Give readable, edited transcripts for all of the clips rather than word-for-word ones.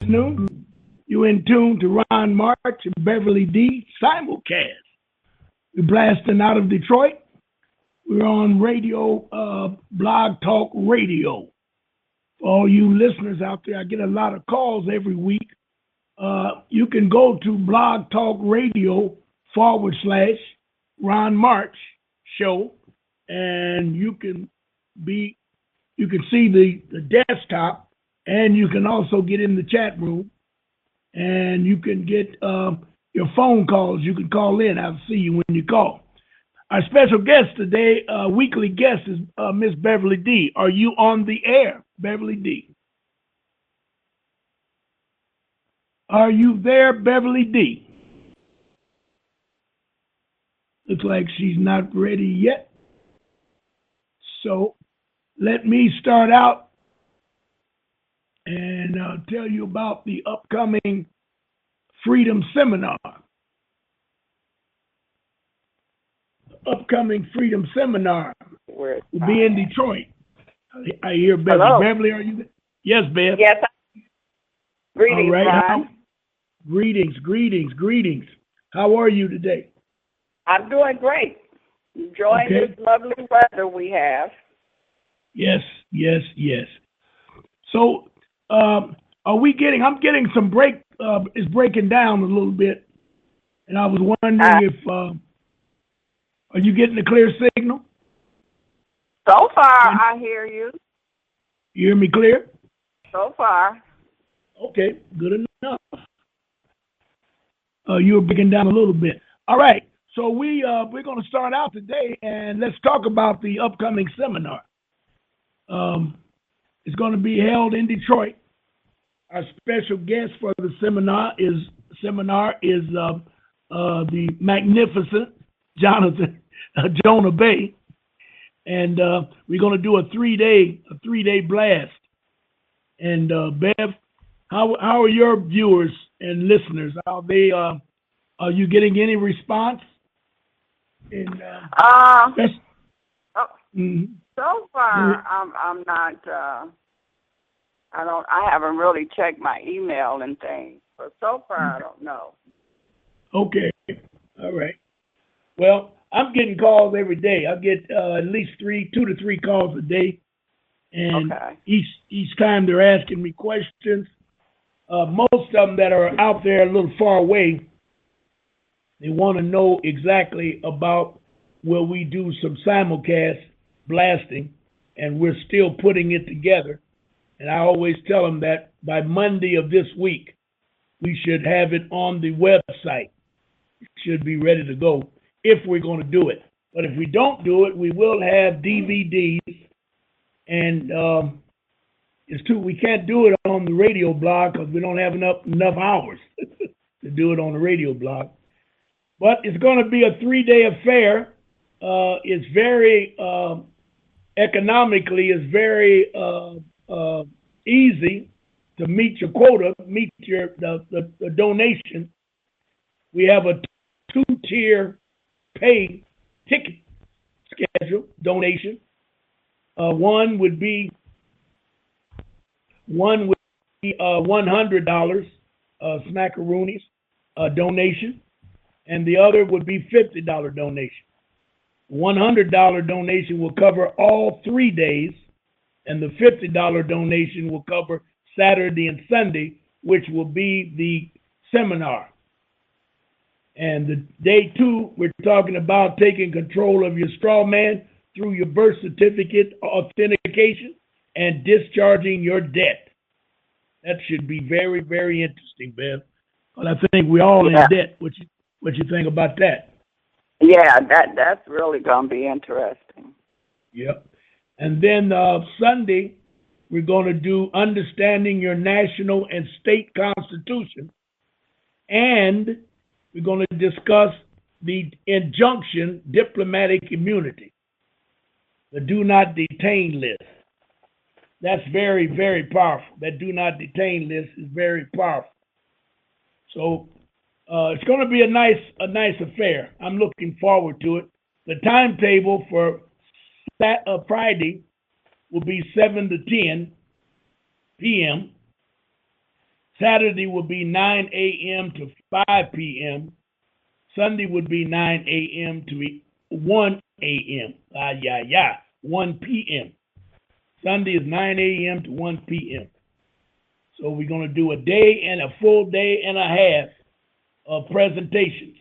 afternoon. You're in tune to Ron March and Beverly D. Simulcast. We're blasting out of Detroit. We're on radio, Blog Talk Radio. For all you listeners out there, I get a lot of calls every week. You can go to Blog Talk Radio /Ron March Show, and you can see the desktop, and you can also get in the chat room, and you can get your phone calls. You can call in. I'll see you when you call. Our special guest today, weekly guest, is Miss Beverly D. Are you on the air, Beverly D? Are you there, Beverly D? Looks like she's not ready yet. So let me start out and tell you about the upcoming Freedom Seminar. Will be in Detroit. I hear Beverly. Hello. Beverly, are you there? Yes, Bev. Yes. Greetings, all right. Ron. Greetings. How are you today? I'm doing great. Enjoying Okay. this lovely weather we have. Yes. So, I'm getting some it's breaking down a little bit, and I was wondering if, are you getting a clear signal? So far, I hear you. You hear me clear? So far. Okay, good enough. You were breaking down a little bit. All right, so we're going to start out today, and let's talk about the upcoming seminar. It's going to be held in Detroit. Our special guest for the seminar is the magnificent Jonah Bay, and we're going to do a three day blast. And Bev, how are your viewers and listeners? Are you getting any response? So far, I'm not. I haven't really checked my email and things, but so far I don't know. Okay, all right. Well, I'm getting calls every day. I get at least 2 to 3 calls a day, and each time they're asking me questions. Most of them that are out there a little far away, they want to know exactly about where we do some simulcast blasting, and we're still putting it together. And I always tell them that by Monday of this week, we should have it on the website. It should be ready to go if we're going to do it. But if we don't do it, we will have DVDs, and we can't do it on the radio blog because we don't have enough hours to do it on the radio blog. But it's going to be a 3-day affair. It's very economically, it's very easy to meet your quota, meet the donation. We have a 2-tier pay ticket schedule donation. One would be $100 smackaroonies donation, and the other would be $50 donation. $100 donation will cover all 3 days, and the $50 donation will cover Saturday and Sunday, which will be the seminar. And the day 2, we're talking about taking control of your straw man through your birth certificate authentication and discharging your debt. That should be very, very interesting, Bev. Well, I think we're all in debt. What you think about that? Yeah, that's really going to be interesting. Yep. And then Sunday, we're going to do Understanding Your National and State Constitution. And we're going to discuss the injunction diplomatic immunity, the do not detain list. That's very, very powerful. That do not detain list is very powerful. So it's going to be a nice affair. I'm looking forward to it. The timetable for Friday will be 7 to 10 p.m. Saturday would be 9 a.m. to 5 p.m. Sunday would be 9 a.m. to 1 a.m. 1 p.m. Sunday is 9 a.m. to 1 p.m. So we're going to do a day and a full day and a half of presentations.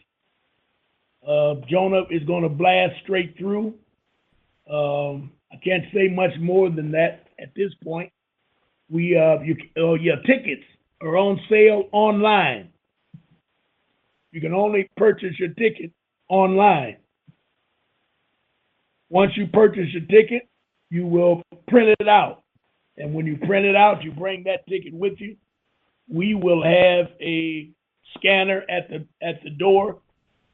Jonah is going to blast straight through. I can't say much more than that at this point. Your tickets are on sale online. You can only purchase your ticket online. Once you purchase your ticket, you will print it out. And when you print it out, you bring that ticket with you. We will have a scanner at the door,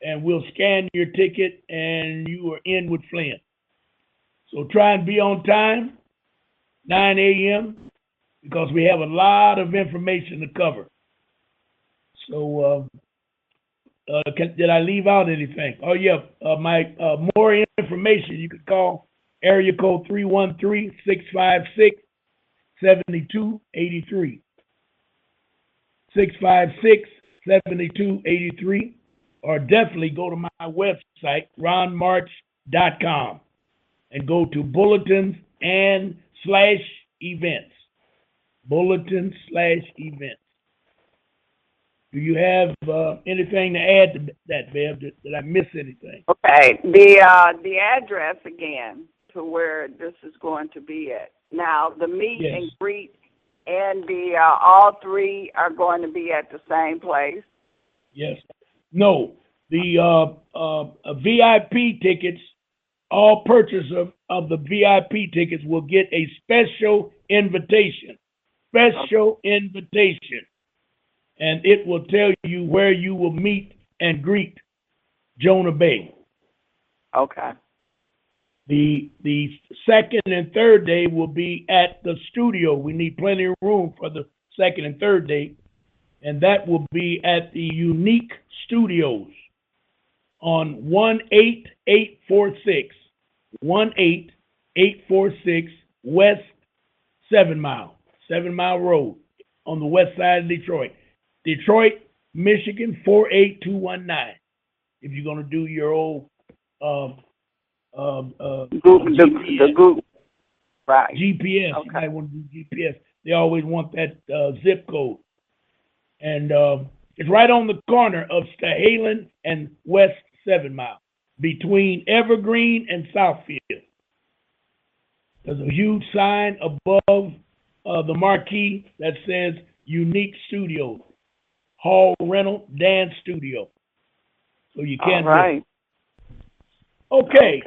and we'll scan your ticket, and you are in with Flynn. So try and be on time, 9 a.m., because we have a lot of information to cover. So did I leave out anything? Oh, yeah. My more information, you can call area code 313-656-7283. 656-7283. Or definitely go to my website, ronmarch.com, and go to bulletins and /events. Bulletins/events. Do you have anything to add to that, Bev? Did I miss anything? Okay. The address again to where this is going to be at. Now, the meet and greet and the all three are going to be at the same place. Yes. No. The VIP tickets, all purchasers of the VIP tickets will get a special invitation. Special invitation. And it will tell you where you will meet and greet Jonah Bay. Okay. The second and third day will be at the studio. We need plenty of room for the second and third day. And that will be at the Unique Studios on 18846. 18846 West 7 Mile. 7 Mile Road on the west side of Detroit. Detroit, Michigan, 48219. If you're going to do your old GPS. Right. GPS. Okay. You might want to do GPS. They always want that zip code. And it's right on the corner of Stahalin and West 7 Mile, between Evergreen and Southfield. There's a huge sign above the marquee that says Unique Studios, Hall Rental Dance Studio. So you can't. All right. Okay.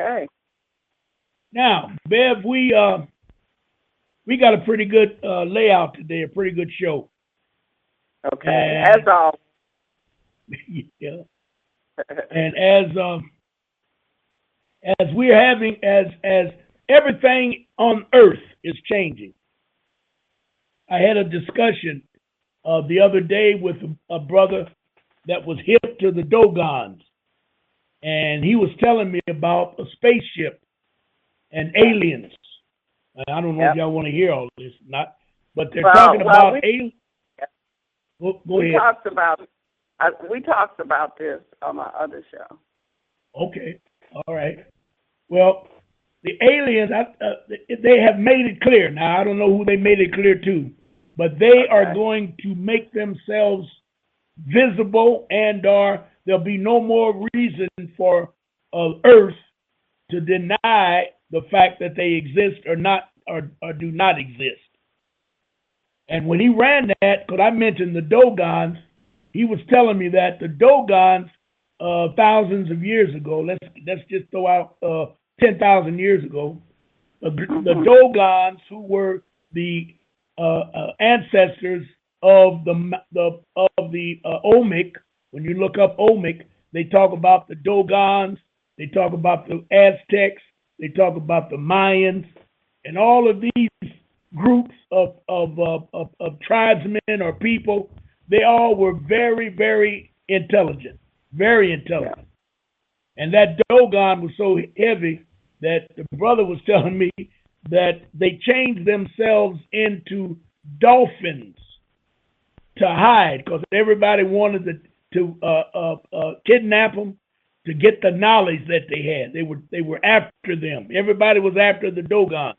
Now, Bev, we got a pretty good layout today, a pretty good show. Okay. And, as all. Yeah. And as we're having, as everything on Earth is changing. I had a discussion the other day with a brother that was hip to the Dogons, and he was telling me about a spaceship and aliens. I don't know if y'all want to hear all this or not, but they're talking about aliens. Go ahead. We talked about this on my other show. Okay, all right. Well, the aliens, they have made it clear. Now, I don't know who they made it clear to, but they are going to make themselves visible, and there'll be no more reason for Earth to deny the fact that they exist or not, or do not exist. And when he ran that, because I mentioned the Dogons, he was telling me that the Dogons, thousands of years ago, let's just throw out 10,000 years ago, the Dogons, who were the ancestors of the Olmec. When you look up Olmec, they talk about the Dogons, they talk about the Aztecs, they talk about the Mayans, and all of these groups of tribesmen or people. They all were very, very intelligent, very intelligent. Yeah. And that Dogon was so heavy that the brother was telling me that they changed themselves into dolphins. to hide because everybody wanted to kidnap them to get the knowledge that they had. They were after them. Everybody was after the Dogons.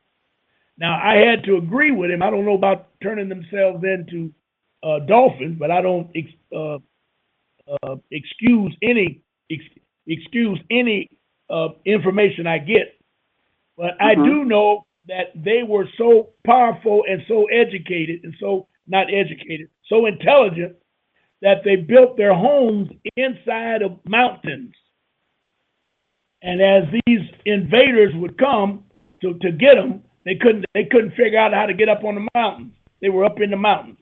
Now, I had to agree with him. I don't know about turning themselves into dolphins, but I don't excuse any information I get. But I do know that they were so powerful and so educated and so intelligent that they built their homes inside of mountains. And as these invaders would come to get them, they couldn't figure out how to get up on the mountains. They were up in the mountains,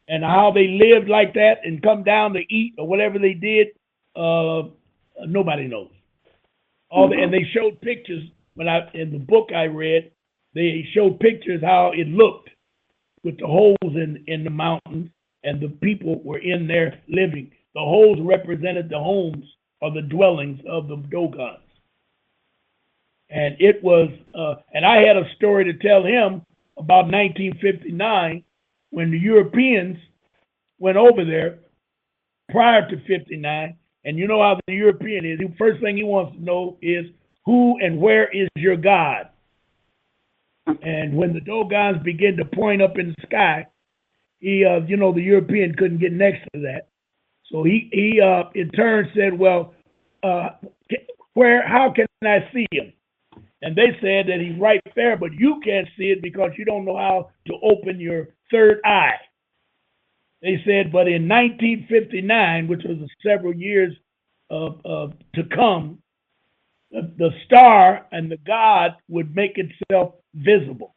and how they lived like that and come down to eat or whatever they did, nobody knows. And they showed pictures in the book I read. They showed pictures how it looked with the holes in the mountains, and the people were in there living. The holes represented the homes or the dwellings of the Dogons. And it was, and I had a story to tell him about 1959 when the Europeans went over there prior to 59. And you know how the European is. The first thing he wants to know is who and where is your God? And when the Dogons begin to point up in the sky, the European couldn't get next to that. So he in turn said, well, how can I see him? And they said that he's right there, but you can't see it because you don't know how to open your third eye. They said, but in 1959, which was several years to come, the star and the God would make itself visible.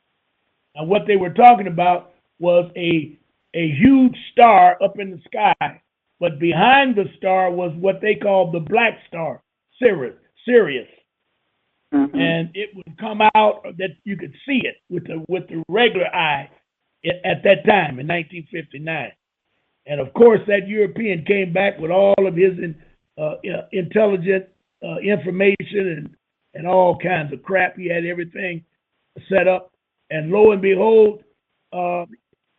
And what they were talking about was a huge star up in the sky, but behind the star was what they called the black star, Sirius. And it would come out that you could see it with the regular eye at that time in 1959. And of course, that European came back with all of his intelligent information and all kinds of crap. He had everything set up. And lo and behold,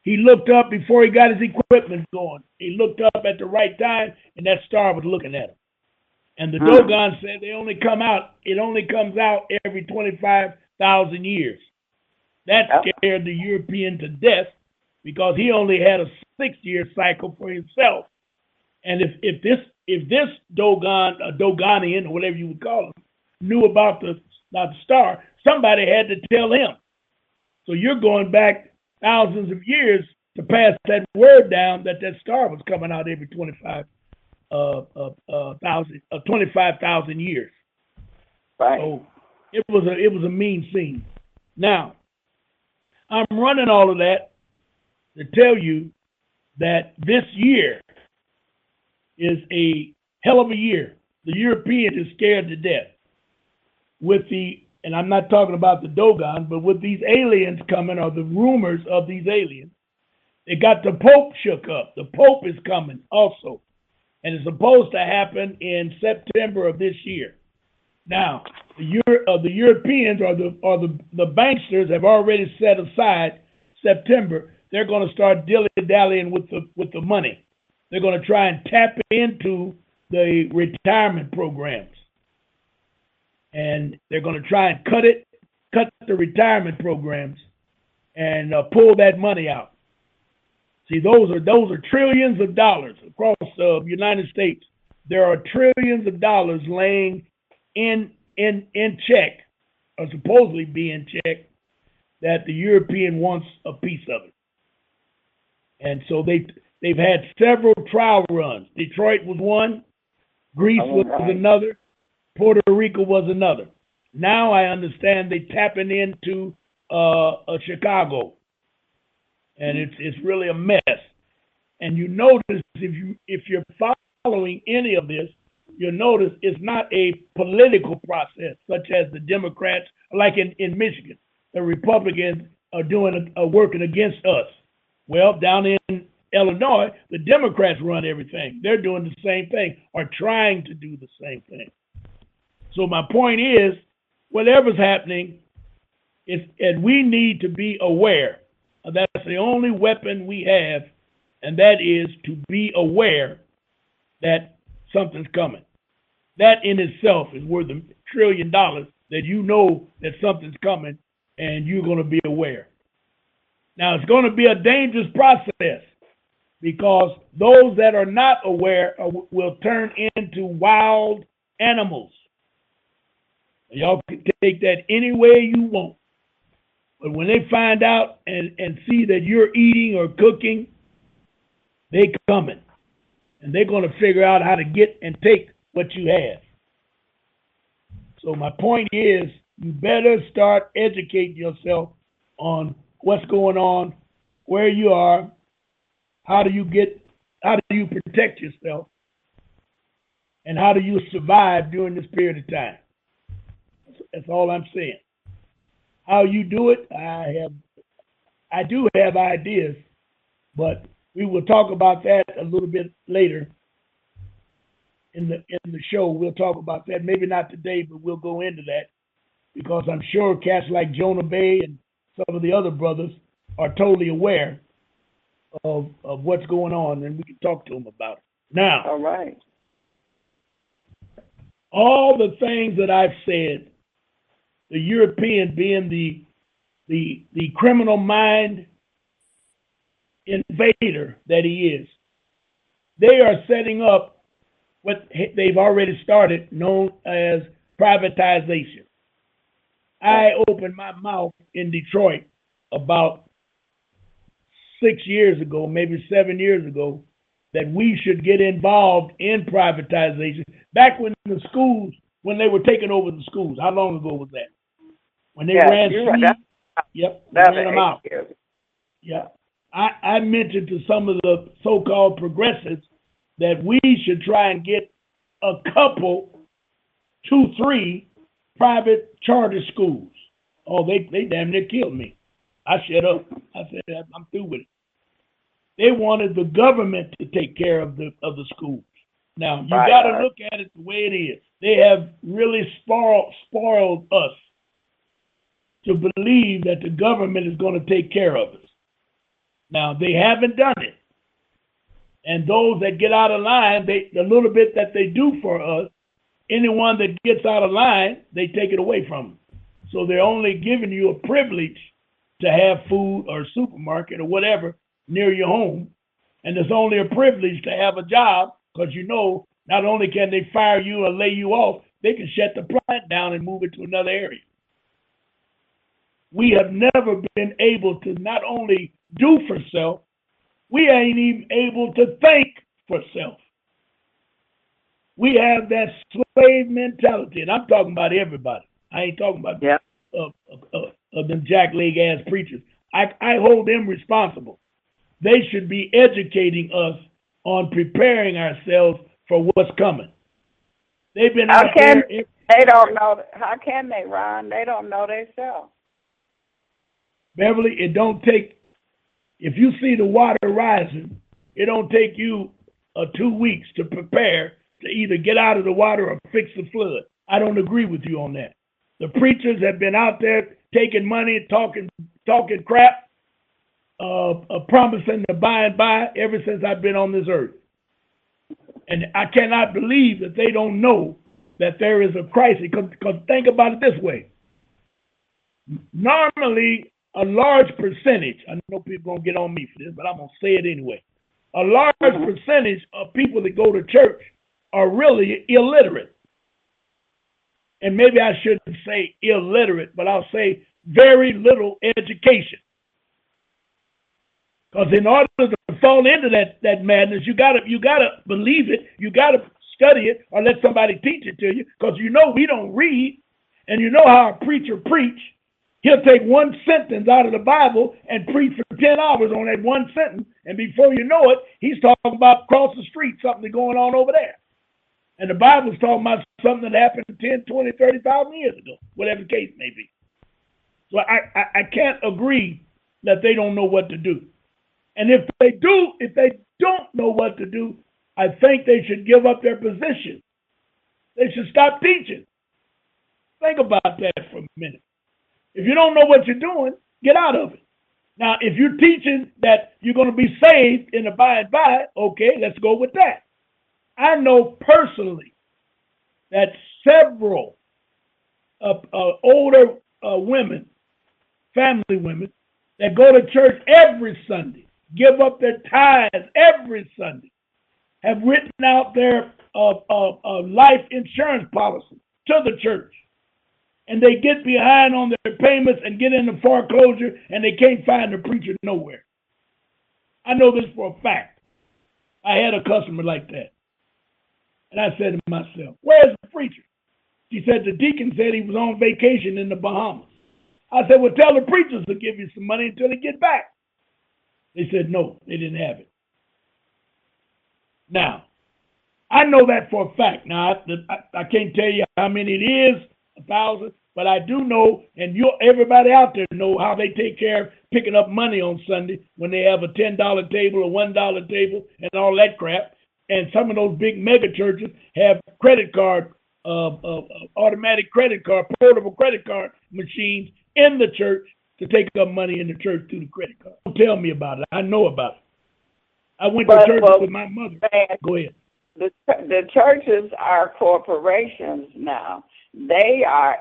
he looked up before he got his equipment going. He looked up at the right time, and that star was looking at him. And the Dogons said it only comes out every 25,000 years. That scared the European to death because he only had a 6-year cycle for himself. And if this Dogon, a Dogonian, or whatever you would call him, knew about the star, somebody had to tell him. So you're going back thousands of years to pass that word down that star was coming out every 25,000 years. Right. So it was a mean scene. Now, I'm running all of that to tell you that this year is a hell of a year. The European is scared to death and I'm not talking about the Dogon, but with these aliens coming, or the rumors of these aliens, they got the Pope shook up. The Pope is coming also. And it's supposed to happen in September of this year. Now, the Europeans or the banksters have already set aside September. They're going to start dilly-dallying with the money. They're going to try and tap into the retirement programs, and they're going to try and cut the retirement programs, and pull that money out. See, those are trillions of dollars across the United States. There are trillions of dollars laying in check, or supposedly be in check, that the European wants a piece of it. And so they've had several trial runs. Detroit was one, Greece was another, Puerto Rico was another. Now I understand they're tapping into Chicago. And it's really a mess. And you notice if you're following any of this, you'll notice it's not a political process, such as the Democrats, like in Michigan, the Republicans are working against us. Well, down in Illinois, the Democrats run everything. They're doing the same thing, or trying to do the same thing. So my point is, whatever's happening, and we need to be aware. That's the only weapon we have and that is to be aware that something's coming. That in itself is worth $1 trillion, that you know that something's coming and you're going to be aware. Now, it's going to be a dangerous process because those that are not aware will turn into wild animals. Y'all can take that any way you want. But when they find out and see that you're eating or cooking, they coming. And they're going to figure out how to get and take what you have. So my point is, you better start educating yourself on what's going on, where you are, how do you protect yourself, and how do you survive during this period of time. That's all I'm saying. How you do it, I do have ideas, but we will talk about that a little bit later in the show. We'll talk about that. Maybe not today, but we'll go into that because I'm sure cats like Jonah Bay and some of the other brothers are totally aware of what's going on, and we can talk to them about it. Now, all right. All the things that I've said, the European being the criminal mind invader that he is, they are setting up what they've already started, known as privatization. I opened my mouth in Detroit about 6 years ago, maybe 7 years ago, that we should get involved in privatization. Back when the schools, when they were taking over the schools, how long ago was that? When they ran them out. Yeah. I mentioned to some of the so-called progressives that we should try and get a couple, 2, 3 private charter schools. Oh, they damn near killed me. I shut up. I said, I'm through with it. They wanted the government to take care of the schools. Now, you got to look at it the way it is. They have really spoiled us to believe that the government is going to take care of us. Now, they haven't done it. And those that get out of line, the little bit that they do for us, anyone that gets out of line, they take it away from them. So they're only giving you a privilege to have food or a supermarket or whatever near your home. And it's only a privilege to have a job because not only can they fire you or lay you off, they can shut the plant down and move it to another area. We have never been able to not only do for self, we ain't even able to think for self. We have that slave mentality, and I'm talking about everybody. I ain't talking about them jackleg ass preachers. I hold them responsible. They should be educating us on preparing ourselves for what's coming. They've been out there. They don't know. How can they, Ron? They don't know themselves. Beverly, it don't take. If you see the water rising, it don't take you 2 weeks to prepare to either get out of the water or fix the flood. I don't agree with you on that. The preachers have been out there taking money, talking crap, promising to by and by ever since I've been on this earth. And I cannot believe that they don't know that there is a crisis. Because think about it this way. Normally, a large percentage, I know people are going to get on me for this, but I'm going to say it anyway. A large percentage of people that go to church are really illiterate. And maybe I shouldn't say illiterate, but I'll say very little education. Because in order to fall into that madness, you gotta believe it, you gotta study it, or let somebody teach it to you. Because we don't read, and how a preacher preach. He'll take one sentence out of the Bible and preach for 10 hours on that one sentence, and before you know it, he's talking about across the street, something going on over there. And the Bible's talking about something that happened 10, 20, 30,000 years ago, whatever the case may be. So I can't agree that they don't know what to do. And if they don't know what to do, I think they should give up their position. They should stop teaching. Think about that for a minute. If you don't know what you're doing, get out of it. Now, if you're teaching that you're going to be saved in the by and by, okay, let's go with that. I know personally that several older women, family women, that go to church every Sunday, give up their tithes every Sunday, have written out their life insurance policy to the church. And they get behind on their payments and get into foreclosure, and they can't find the preacher nowhere. I know this for a fact. I had a customer like that. And I said to myself, where's the preacher? She said, the deacon said he was on vacation in the Bahamas. I said, well, tell the preachers to give you some money until they get back. They said, no, they didn't have it. Now, I know that for a fact. Now, I can't tell you how many it is, 1,000, but I do know, and everybody out there know how they take care of picking up money on Sunday when they have a $10 table, a $1 table, and all that crap. And some of those big mega churches have credit card, automatic credit card, portable credit card machines in the church to take up money in the church through the credit card. Don't tell me about it. I know about it. I went to church with my mother. Go ahead. The churches are corporations now. They are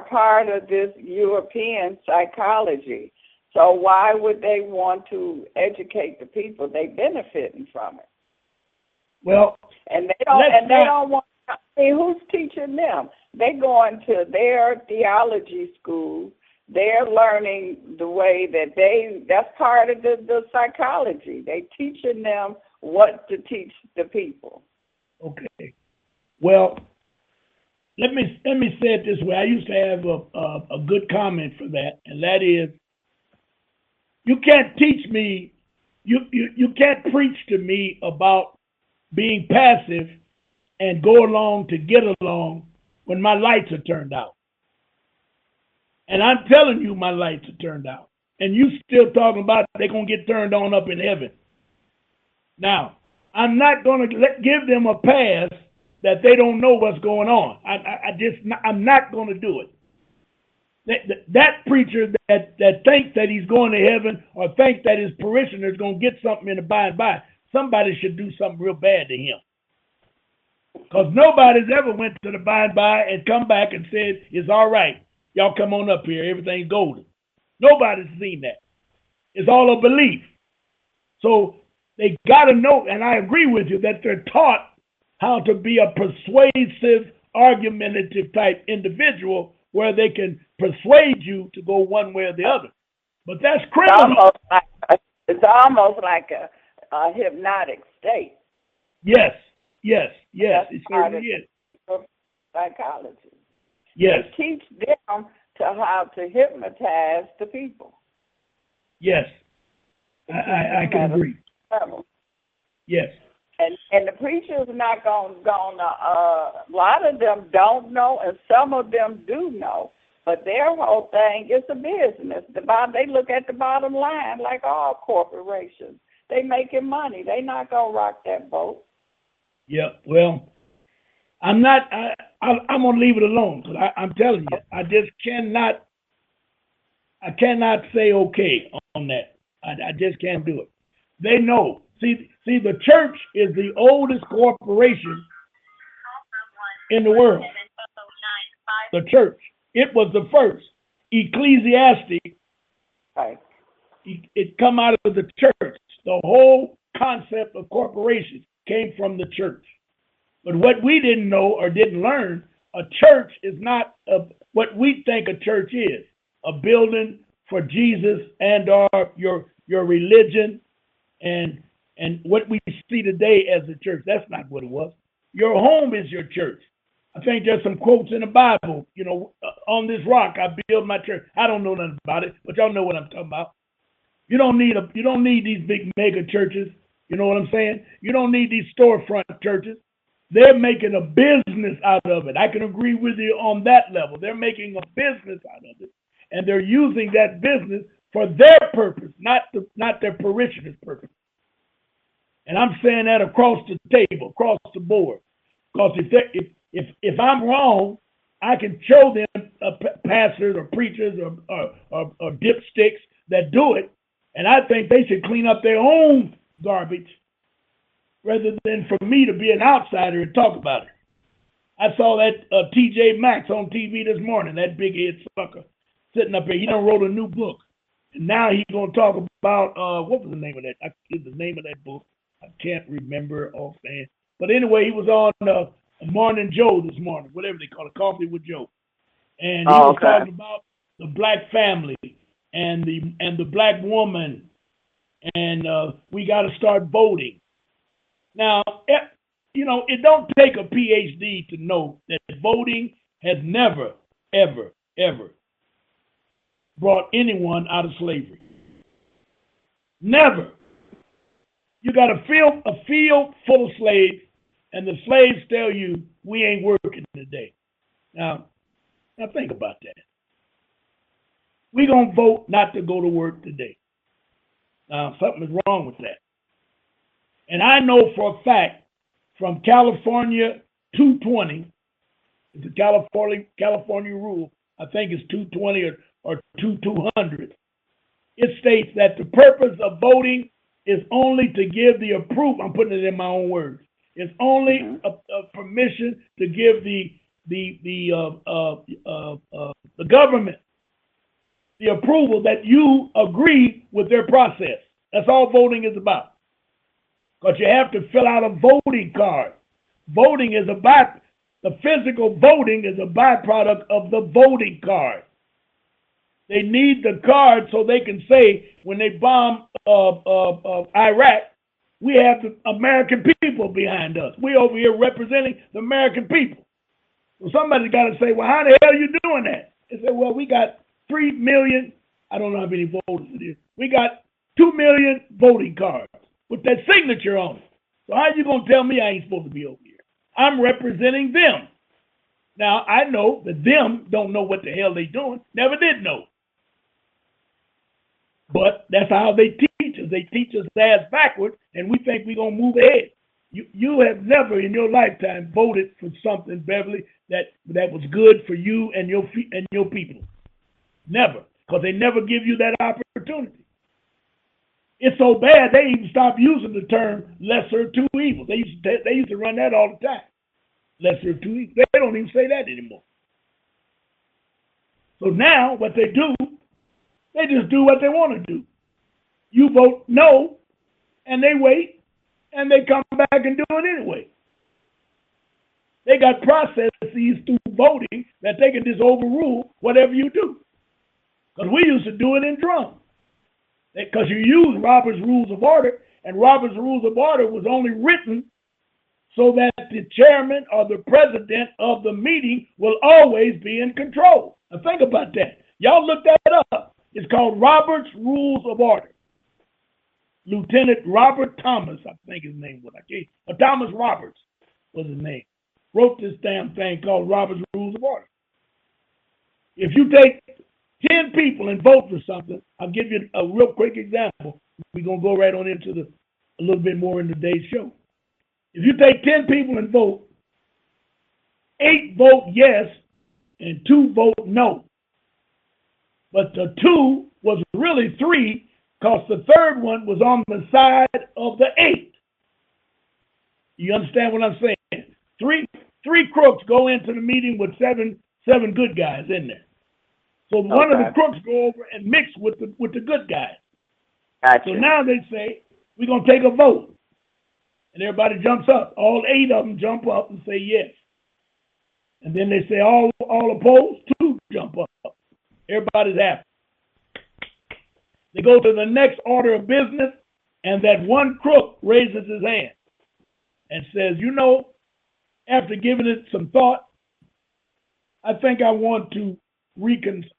part of this European psychology. So why would they want to educate the people? They're benefiting from it. Well, and they don't want. I mean, who's teaching them? They're going to their theology school. They're learning the way that that's part of the psychology. They're teaching them what to teach the people. Okay. Well, let me say it this way. I used to have a good comment for that, and that is, you can't teach me, you can't preach to me about being passive and go along to get along when my lights are turned out. And I'm telling you my lights are turned out. And you still talking about they're going to get turned on up in heaven. Now, I'm not going to give them a pass that they don't know what's going on. I'm not going to do it. That preacher that thinks that he's going to heaven or thinks that his parishioner is going to get something in the by and by, somebody should do something real bad to him. Because nobody's ever went to the by and by and come back and said, it's all right. Y'all come on up here. Everything's golden. Nobody's seen that. It's all a belief. So they got to know, and I agree with you, that they're taught how to be a persuasive, argumentative type individual where they can persuade you to go one way or the other. But that's criminal. It's almost like a hypnotic state. Yes. It certainly is. Psychology. Yes. They teach them to how to hypnotize the people. Yes. I can agree. Yes. And the preachers are not going a lot of them don't know, and some of them do know. But their whole thing is a business. They look at the bottom line like all corporations. They making money. They not going to rock that boat. Yeah, well, I'm not. I'm going to leave it alone because I'm telling you, I just cannot. I cannot say okay on that. I just can't do it. They know. See, the church is the oldest corporation in the world. The church. It was the first. Ecclesiastic. Right. It come out of the church. The whole concept of corporations came from the church. But what we didn't know or didn't learn, a church is not what we think a church is. A building for Jesus and your religion and what we see today as a church. That's not what it was. Your home is your church. I think there's some quotes in the Bible, on this rock I build my church. I don't know nothing about it, but y'all know what I'm talking about. You don't need these big mega churches. You know what I'm saying? You don't need these storefront churches. They're making a business out of it. I can agree with you on that level. They're making a business out of it, and they're using that business for their purpose, not their parishioners' purpose. And I'm saying that across the table, across the board. Because if I'm wrong, I can show them pastors or preachers or dipsticks that do it, and I think they should clean up their own garbage rather than for me to be an outsider and talk about it. I saw that T.J. Maxx on TV this morning, that big-head sucker sitting up here. He done wrote a new book. And now he's going to talk about, what was the name of that? I forget the name of that book. I can't remember offhand. But anyway, he was on Morning Joe this morning, whatever they call it, Coffee with Joe. And he was talking about the black family and the black woman, and we got to start voting. Now, you know, it don't take a PhD to know that voting has never, ever, ever brought anyone out of slavery. Never. You got a field full of slaves, and the slaves tell you, we ain't working today. Now think about that. We're going to vote not to go to work today. Now, something is wrong with that. And I know for a fact, from California 220, the California rule, I think it's 220 or 200. It states that the purpose of voting is only to give the approval. I'm putting it in my own words. It's only a permission to give the government the approval that you agree with their process. That's all voting is about. Because you have to fill out a voting card. Voting is the physical voting is a byproduct of the voting card. They need the card so they can say when they bomb Iraq, we have the American people behind us. We over here representing the American people. So somebody's got to say, well, how the hell are you doing that? They say, well, we got 3 million, I don't know how many voters it is. We got 2 million voting cards with that signature on it. So how you going to tell me I ain't supposed to be over here? I'm representing them. Now, I know that them don't know what the hell they doing. Never did know. But that's how they teach us. They teach us ass backwards, and we think we're going to move ahead. You have never in your lifetime voted for something, Beverly, that was good for you and your people. Never. Because they never give you that opportunity. It's so bad they even stopped using the term lesser of two evils. They used to run that all the time. Lesser of two evils. They don't even say that anymore. So now what they do, they just do what they want to do. You vote no, and they wait, and they come back and do it anyway. They got processes through voting that they can just overrule whatever you do. Because we used to do it in drum. Because you use Robert's Rules of Order, and Robert's Rules of Order was only written so that the chairman or the president of the meeting will always be in control. Now think about that. Y'all look that up. It's called Robert's Rules of Order. Lieutenant Robert Thomas, I think his name was. Thomas Roberts was his name. Wrote this damn thing called Robert's Rules of Order. If you take 10 people and vote for something, I'll give you a real quick example. We're going to go right on into a little bit more in today's show. If you take 10 people and vote, 8 vote yes and 2 vote no. But the 2 was really 3 because the third one was on the side of the 8. You understand what I'm saying? Three crooks go into the meeting with seven good guys in there. So one of the crooks go over and mix with the good guys. Gotcha. So now they say, we're going to take a vote. And everybody jumps up. All 8 of them jump up and say yes. And then they say all opposed, 2 jump up. Everybody's happy. They go to the next order of business, and that one crook raises his hand and says, you know, after giving it some thought, I think I want to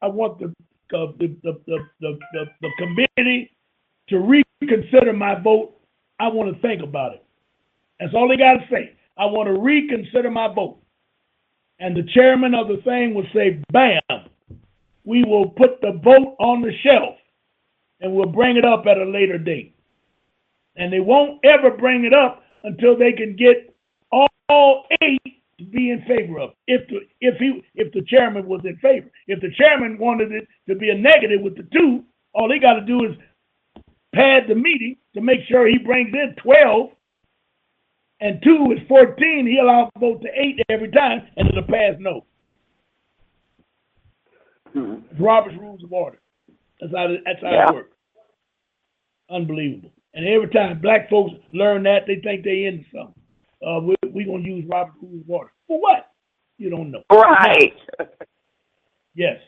I want the committee to reconsider my vote. I want to think about it. That's all they got to say. I want to reconsider my vote. And the chairman of the thing will say, bam, we will put the vote on the shelf and we'll bring it up at a later date. And they won't ever bring it up until they can get all 8 to be in favor of it. If the chairman was in favor. If the chairman wanted it to be a negative with the 2, All they got to do is pad the meeting to make sure he brings in 12, and 2 is 14. He'll outvote to 8 every time, and it'll pass no. It's Robert's Rules of Order. That's how it works. Unbelievable. And every time black folks learn that, they think they into something. We're going to use Robert's Rules of Order. For what? You don't know. Right. Now, yes.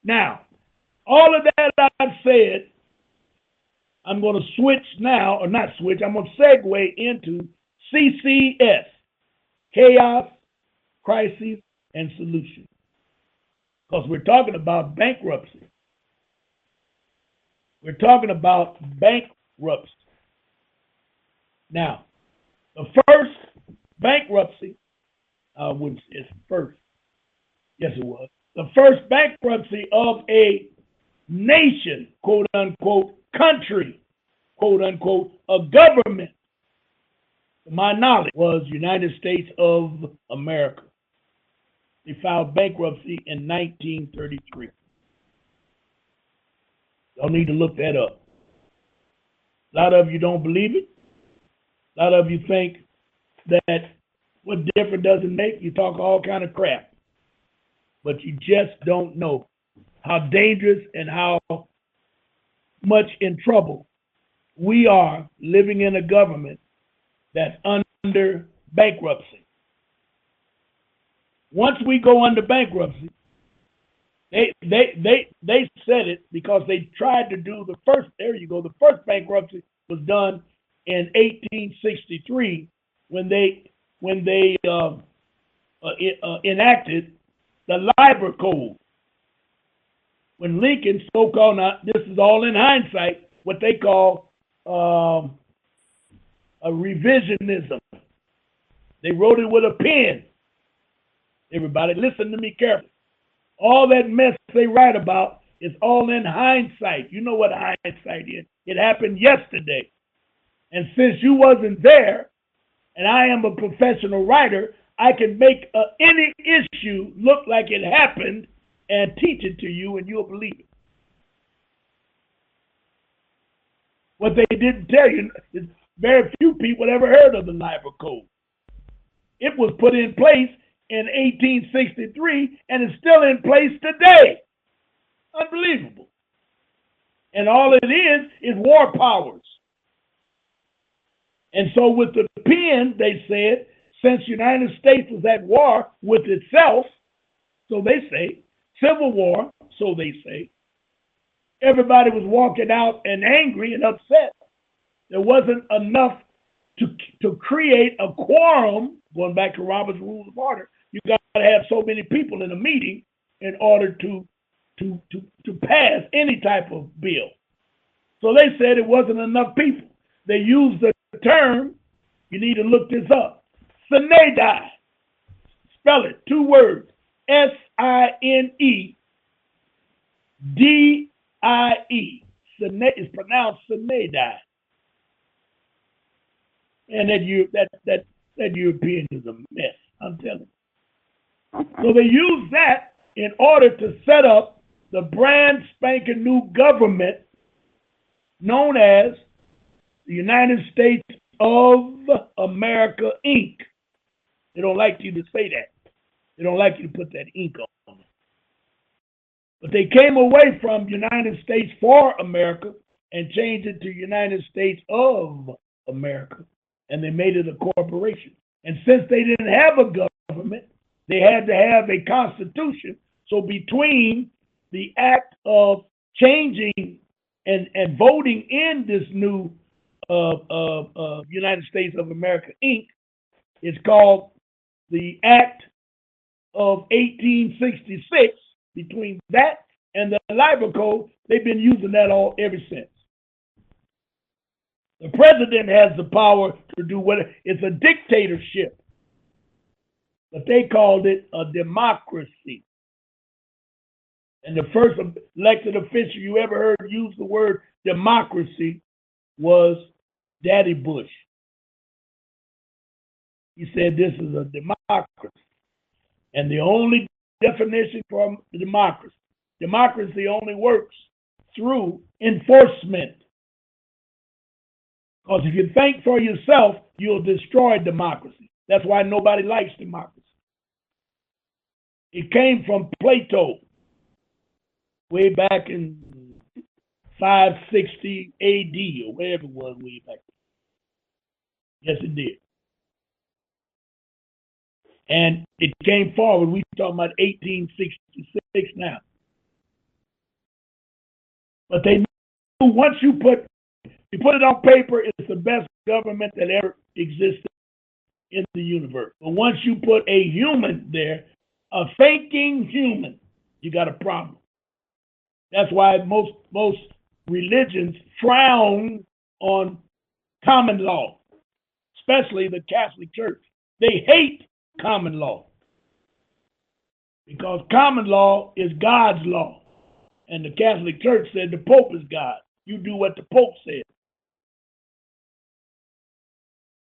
Now, all of that I've said, I'm going to switch now, or not switch, I'm going to segue into CCS, Chaos, Crisis, and Solution. Because we're talking about bankruptcy. We're talking about bankruptcy. Now, the first bankruptcy, I wouldn't say it's first. Yes, it was. The first bankruptcy of a nation, quote unquote, country, quote unquote, a government, to my knowledge, was United States of America. They filed bankruptcy in 1933. Y'all need to look that up. A lot of you don't believe it. A lot of you think that what difference does it make? You talk all kind of crap. But you just don't know how dangerous and how much in trouble we are living in a government that's under bankruptcy. Once we go under bankruptcy, they said it because they tried to do the first, there you go, the first bankruptcy was done in 1863 when they enacted the Labor Code. When Lincoln spoke on, this is all in hindsight, what they call a revisionism. They wrote it with a pen. Everybody, listen to me carefully. All that mess they write about is all in hindsight. You know what hindsight is. It happened yesterday. And since you wasn't there, and I am a professional writer, I can make any issue look like it happened and teach it to you, and you'll believe it. What they didn't tell you is very few people ever heard of the Labor Code. It was put in place in 1863, and it's still in place today. Unbelievable. And all it is war powers. And so with the pen, they said, since the United States was at war with itself, so they say, civil war, so they say, everybody was walking out and angry and upset. There wasn't enough to create a quorum, going back to Robert's Rules of Order. You got to have so many people in a meeting in order to pass any type of bill. So they said it wasn't enough people. They used the term, you need to look this up, sine die. Spell it, 2 words, S-I-N-E-D-I-E. Sine is pronounced sine die. And that European is a mess, I'm telling you. So they use that in order to set up the brand spanking new government known as the United States of America, Inc. They don't like you to say that. They don't like you to put that ink on it. But they came away from United States for America and changed it to United States of America. And they made it a corporation. And since they didn't have a government, they had to have a constitution. So between the act of changing and voting in this new United States of America, Inc., it's called the Act of 1866. Between that and the Labor Code, they've been using that all ever since. The president has the power to do what it's a dictatorship, but they called it a democracy. And the first elected official you ever heard use the word democracy was Daddy Bush. He said this is a democracy. And the only definition for democracy only works through enforcement. Because if you think for yourself, you'll destroy democracy. That's why nobody likes democracy. It came from Plato way back in 560 AD or wherever it was way back then. Yes, it did. And it came forward. We're talking about 1866 now. But they knew once you put it on paper, it's the best government that ever existed in the universe. But once you put a human there, a thinking human, you got a problem. That's why most religions frown on common law, especially the Catholic Church. They hate common law because common law is God's law. And the Catholic Church said the Pope is God. You do what the Pope said.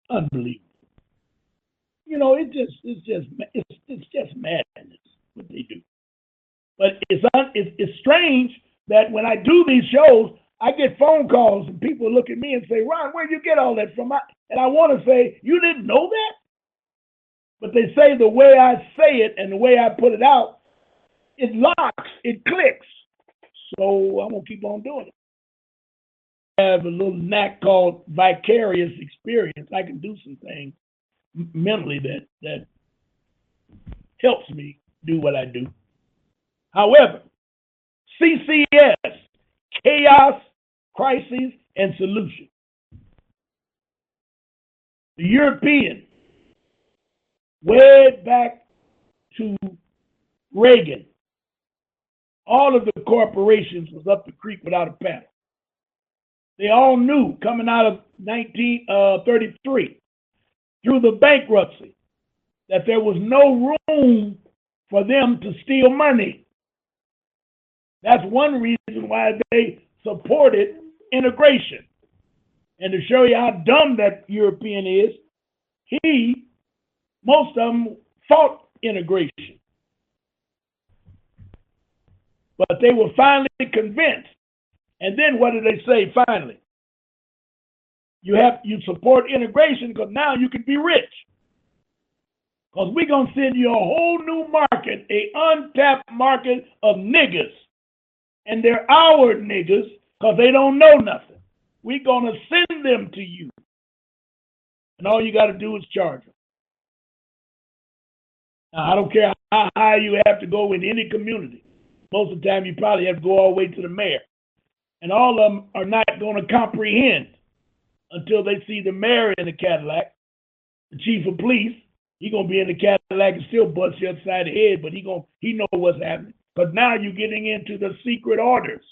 Unbelievable. You know, it's just madness what they do. But it's strange that when I do these shows, I get phone calls and people look at me and say, "Ron, where'd you get all that from?" And I want to say, "You didn't know that?" But they say the way I say it and the way I put it out, it locks, it clicks. So I'm gonna keep on doing it. I have a little knack called vicarious experience. I can do some things mentally that helps me do what I do. However, CCS, chaos, crisis, and solution. The European, way back to Reagan, all of the corporations was up the creek without a paddle. They all knew coming out of 1933 through the bankruptcy that there was no room for them to steal money. That's one reason why they supported integration. And to show you how dumb that European is, most of them fought integration. But they were finally convinced. And then what did they say finally? You support integration because now you can be rich. Because we're going to send you a whole new market, an untapped market of niggas. And they're our niggas because they don't know nothing. We're going to send them to you. And all you got to do is charge them. Now, I don't care how high you have to go in any community. Most of the time, you probably have to go all the way to the mayor. And all of them are not going to comprehend until they see the mayor in the Cadillac, the chief of police. He's going to be in the Cadillac and still bust you upside the head, but he know what's happening. But now you're getting into the secret orders.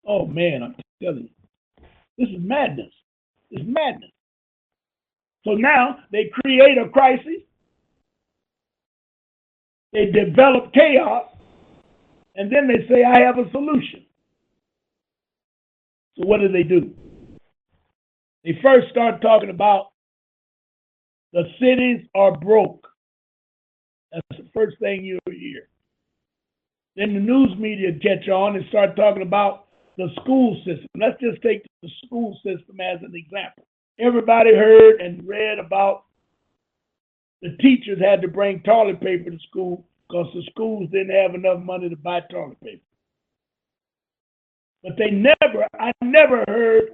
Oh, man, I'm telling you. This is madness. It's madness. So now they create a crisis. They develop chaos. And then they say, I have a solution. So what do? They first start talking about the cities are broke. That's the first thing you'll hear. Then the news media catch on and start talking about the school system. Let's just take the school system as an example. Everybody heard and read about the teachers had to bring toilet paper to school because the schools didn't have enough money to buy toilet paper. But I never heard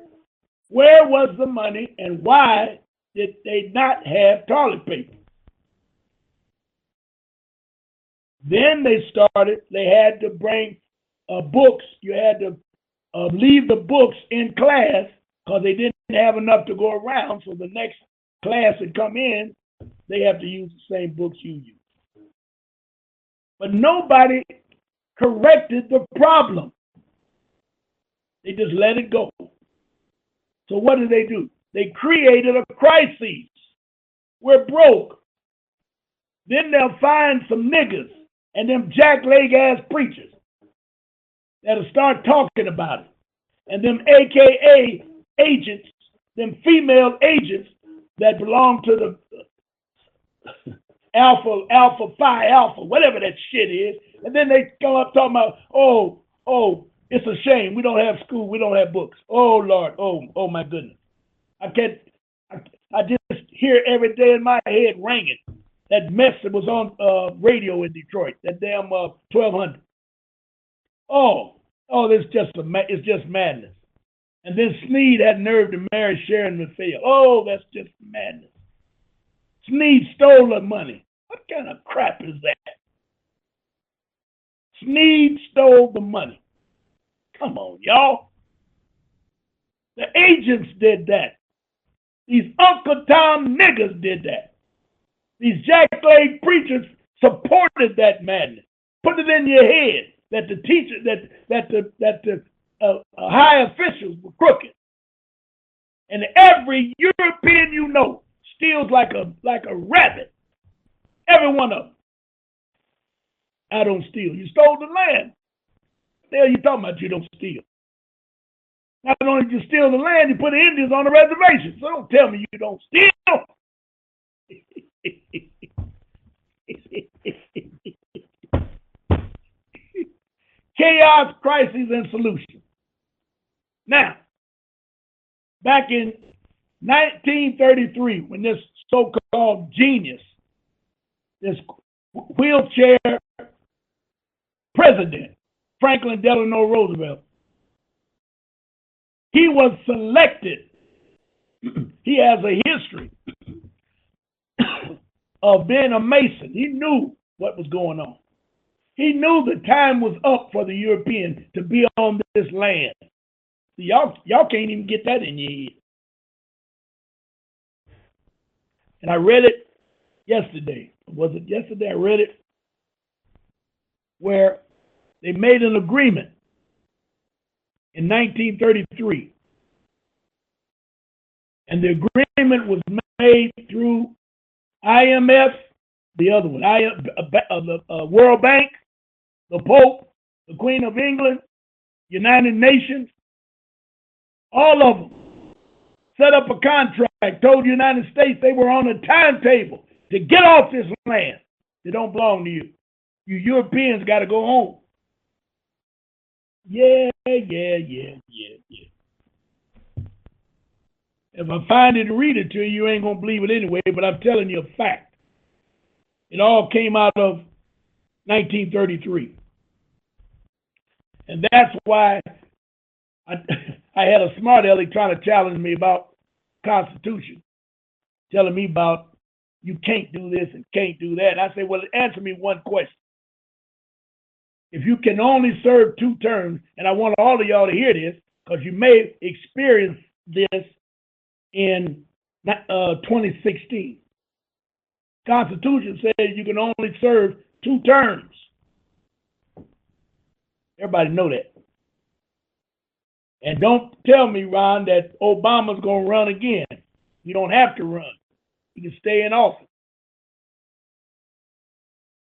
where was the money and why did they not have toilet paper. Then they had to bring books. You had to leave the books in class because they didn't have enough to go around. So the next class that come in, they have to use the same books you use. But nobody corrected the problem. They just let it go. So what do? They created a crisis. We're broke. Then they'll find some niggas and them jackleg ass preachers that'll start talking about it. And them AKA agents, them female agents that belong to the Alpha Phi Alpha, whatever that shit is. And then they come up talking about, oh, Oh, it's a shame. We don't have school. We don't have books. Oh, Lord. Oh my goodness. I can't. I just hear every day in my head ringing that mess that was on radio in Detroit. That damn 1200. It's just madness. And then Sneed had nerve to marry Sharon McPhail. Oh, that's just madness. Sneed stole the money. What kind of crap is that? Sneed stole the money. Come on, y'all. The agents did that. These Uncle Tom niggas did that. These jackleg preachers supported that madness. Put it in your head that the teacher, that the high officials were crooked, and every European you know steals like a rabbit. Every one of them. I don't steal. You stole the land. What the hell you talking about? You don't steal. Not only did you steal the land, you put the Indians on the reservation. So don't tell me you don't steal. Chaos, crises, and solutions. Now, back in 1933, when this so-called genius, this wheelchair president, Franklin Delano Roosevelt, he was selected. He has a history of being a Mason. He knew what was going on. He knew the time was up for the Europeans to be on this land. Y'all can't even get that in your head. And I read it yesterday. Was it yesterday? I read it where they made an agreement in 1933. And the agreement was made through IMF, the other one, the World Bank, the Pope, the Queen of England, United Nations, all of them set up a contract, told the United States they were on a timetable to get off this land. It don't belong to you. You Europeans got to go home. Yeah. If I find it and read it to you, you ain't going to believe it anyway, but I'm telling you a fact. It all came out of 1933. And that's why I had a smart aleck trying to challenge me about Constitution, telling me about you can't do this and can't do that. And I say, well, answer me one question. If you can only serve 2 terms, and I want all of y'all to hear this, because you may experience this in 2016. Constitution says you can only serve 2 terms. Everybody know that. And don't tell me, Ron, that Obama's going to run again. You don't have to run. You can stay in office.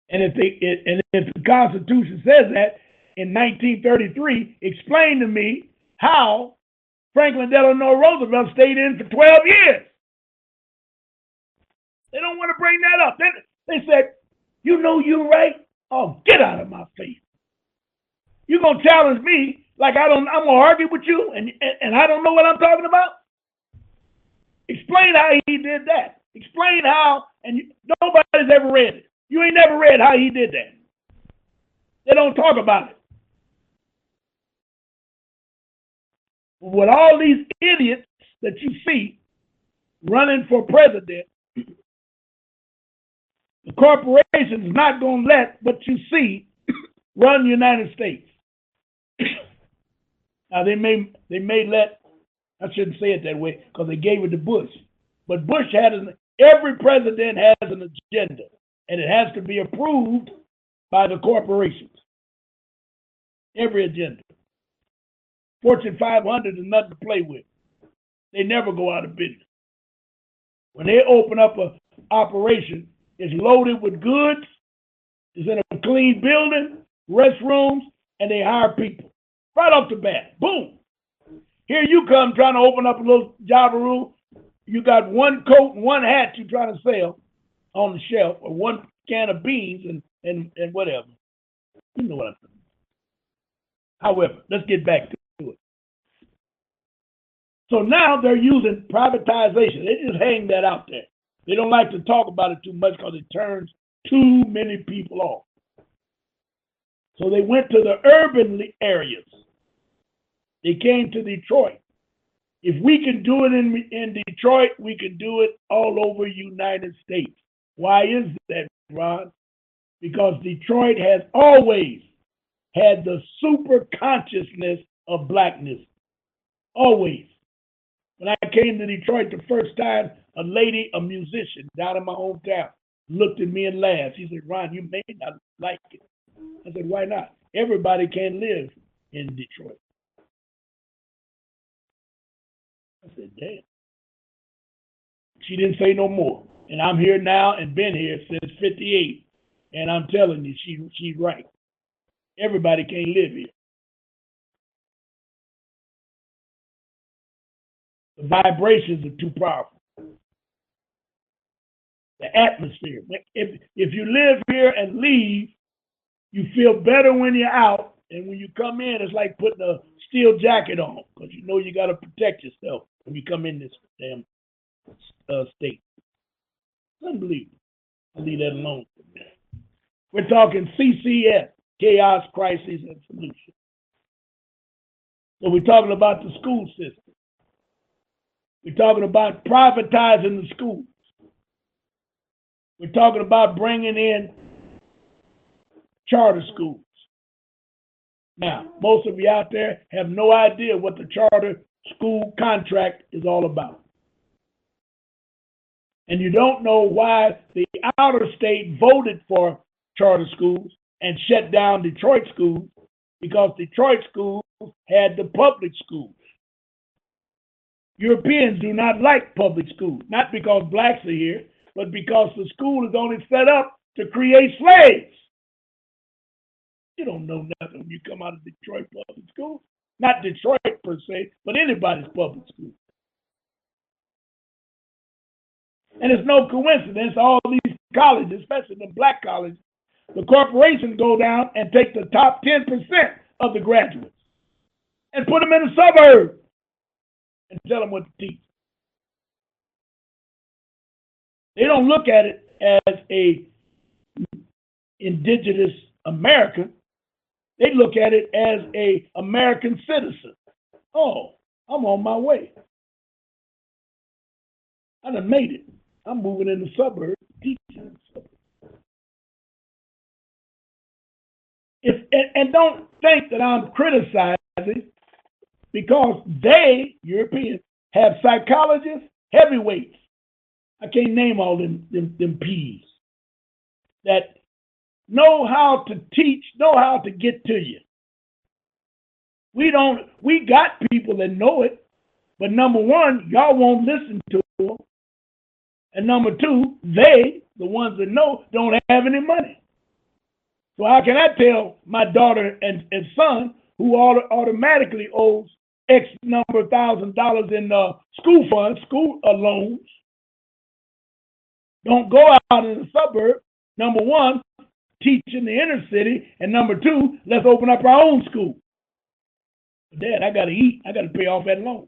And if the Constitution says that in 1933, explain to me how Franklin Delano Roosevelt stayed in for 12 years. They don't want to bring that up. They said, you know you're right. Oh, get out of my face. You're going to challenge me like I'm going to argue with you and I don't know what I'm talking about? Explain how he did that. Explain how, and nobody's ever read it. You ain't never read how he did that. They don't talk about it. With all these idiots that you see running for president, the corporation's not going to let what you see run the United States. Now, they may let, I shouldn't say it that way because they gave it to Bush. But Bush every president has an agenda, and it has to be approved by the corporations. Every agenda. Fortune 500 is nothing to play with. They never go out of business. When they open up an operation, it's loaded with goods, it's in a clean building, restrooms, and they hire people. Right off the bat. Boom. Here you come trying to open up a little Javaroo. You got one coat and one hat you're trying to sell on the shelf, or one can of beans and whatever. You know what I'm saying. However, let's get back to it. So now they're using privatization. They just hang that out there. They don't like to talk about it too much because it turns too many people off. So they went to the urban areas. They came to Detroit. If we can do it in Detroit, we can do it all over United States. Why is that, Ron? Because Detroit has always had the super consciousness of blackness. Always. When I came to Detroit the first time, a lady, a musician down in my hometown, looked at me and laughed. She said, Ron, you may not like it. I said, why not? Everybody can live in Detroit. I said, damn. She didn't say no more. And I'm here now and been here since 58. And I'm telling you, she's right. Everybody can't live here. The vibrations are too powerful. The atmosphere. If you live here and leave, you feel better when you're out. And when you come in, it's like putting a steel jacket on because you know you got to protect yourself when you come in this damn state. It's unbelievable. I'll leave that alone for a minute. We're talking CCS, Chaos, Crisis, and Solution. So we're talking about the school system. We're talking about privatizing the schools. We're talking about bringing in charter schools. Now, most of you out there have no idea what the charter school contract is all about. And you don't know why the outer state voted for charter schools and shut down Detroit schools, because Detroit schools had the public schools. Europeans do not like public schools, not because blacks are here, but because the school is only set up to create slaves. You don't know nothing when you come out of Detroit public school. Not Detroit per se, but anybody's public school. And it's no coincidence, all these colleges, especially the black colleges, the corporations go down and take the top 10% of the graduates and put them in the suburbs and tell them what to teach. They don't look at it as a indigenous American. They look at it as a American citizen. Oh, I'm on my way. I done made it. I'm moving in the suburbs, teaching in the suburbs. And don't think that I'm criticizing, because they, Europeans, have psychologists, heavyweights. I can't name all them P's that know how to teach, know how to get to you. We got people that know it, but number one, y'all won't listen to them. And number two, they, the ones that know, don't have any money. So how can I tell my daughter and son, who automatically owes X number of $1,000 in school funds, school loans, don't go out in the suburb, number one, teach in the inner city, and number two, let's open up our own school. Dad, I got to eat. I got to pay off that loan.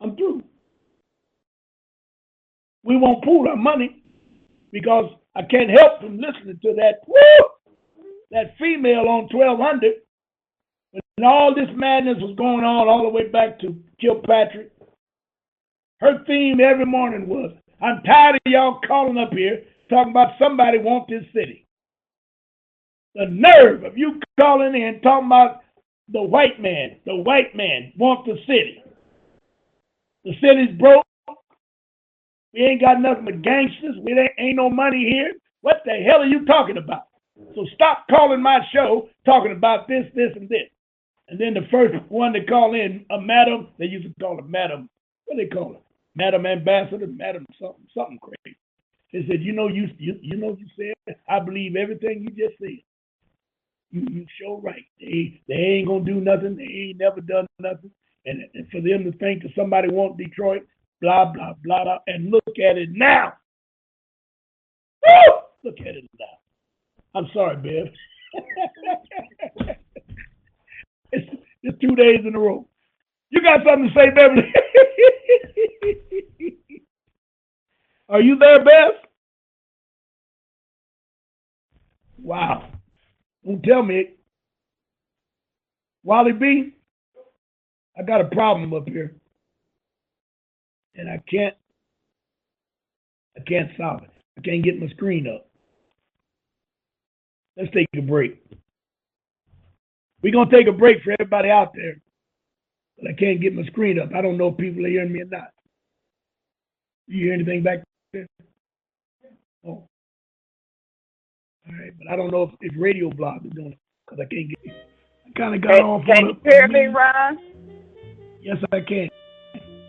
I'm through. We won't pool our money because I can't help from listening to that female on 1200 when all this madness was going on all the way back to Kilpatrick. Her theme every morning was, I'm tired of y'all calling up here talking about somebody want this city. The nerve of you calling in talking about the white man want the city. The city's broke. We ain't got nothing but gangsters. We ain't no money here. What the hell are you talking about? So stop calling my show talking about this, and this. And then the first one to call in, a madam, they used to call her madam. What do they call her? Madam ambassador, madam something crazy. They said, you said, I believe everything you just said. You sure right. They ain't gonna do nothing. They ain't never done nothing. And for them to think that somebody wants Detroit, blah, blah, blah, blah, and look at it now. Woo! Look at it now. I'm sorry, Bev. It's 2 days in a row. You got something to say, Beverly? Are you there, Beth? Wow. Don't tell me. Wally B, I got a problem up here. And I can't solve it. I can't get my screen up. Let's take a break. We're going to take a break for everybody out there. But I can't get my screen up. I don't know if people are hearing me or not. Do you hear anything back there? Oh. All right, but I don't know if Radio Blog is doing it because I can't get it. I kind of got off on Can you hear me, Ron? Yes, I can.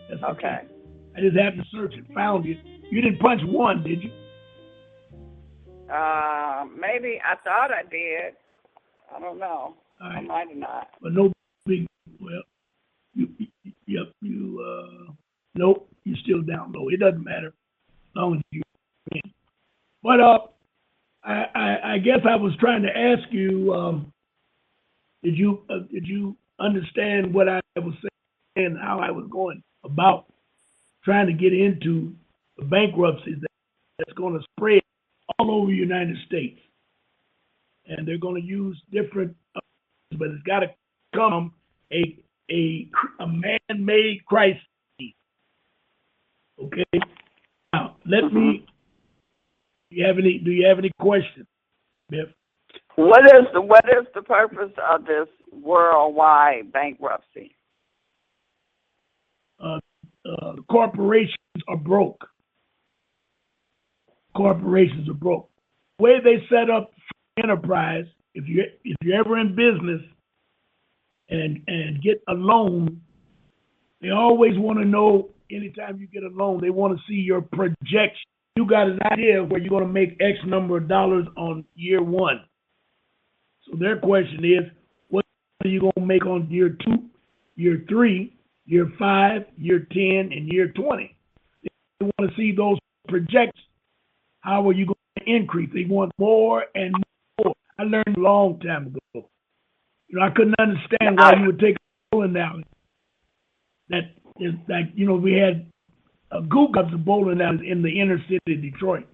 Yes, okay. I just happened to search and found you. You didn't punch 1, did you? Maybe I thought I did. I don't know. Right. I might have not. But no big. Well, nope. You're still down low. It doesn't matter as long as you. But I guess I was trying to ask you. Did you understand what I was saying? How I was going about trying to get into the bankruptcies that's going to spread all over the United States, and they're going to use different, but it's got to come a man-made crisis. Okay. Now let me. Do you have any questions, Biff? What is the purpose of this worldwide bankruptcy? Corporations are broke. Corporations are broke. The way they set up enterprise, if you're ever in business and get a loan, they always want to know. Anytime you get a loan, they want to see your projection. You got an idea where you're going to make X number of dollars on year 1. So their question is, what are you going to make on year 2, year 3, year 5, year 10, and year 20? They want to see those projections. How are you going to increase? They want more and more. I learned a long time ago. I couldn't understand why you would take a bowling alley. That is like, we had a Google's bowling alley in the inner city of Detroit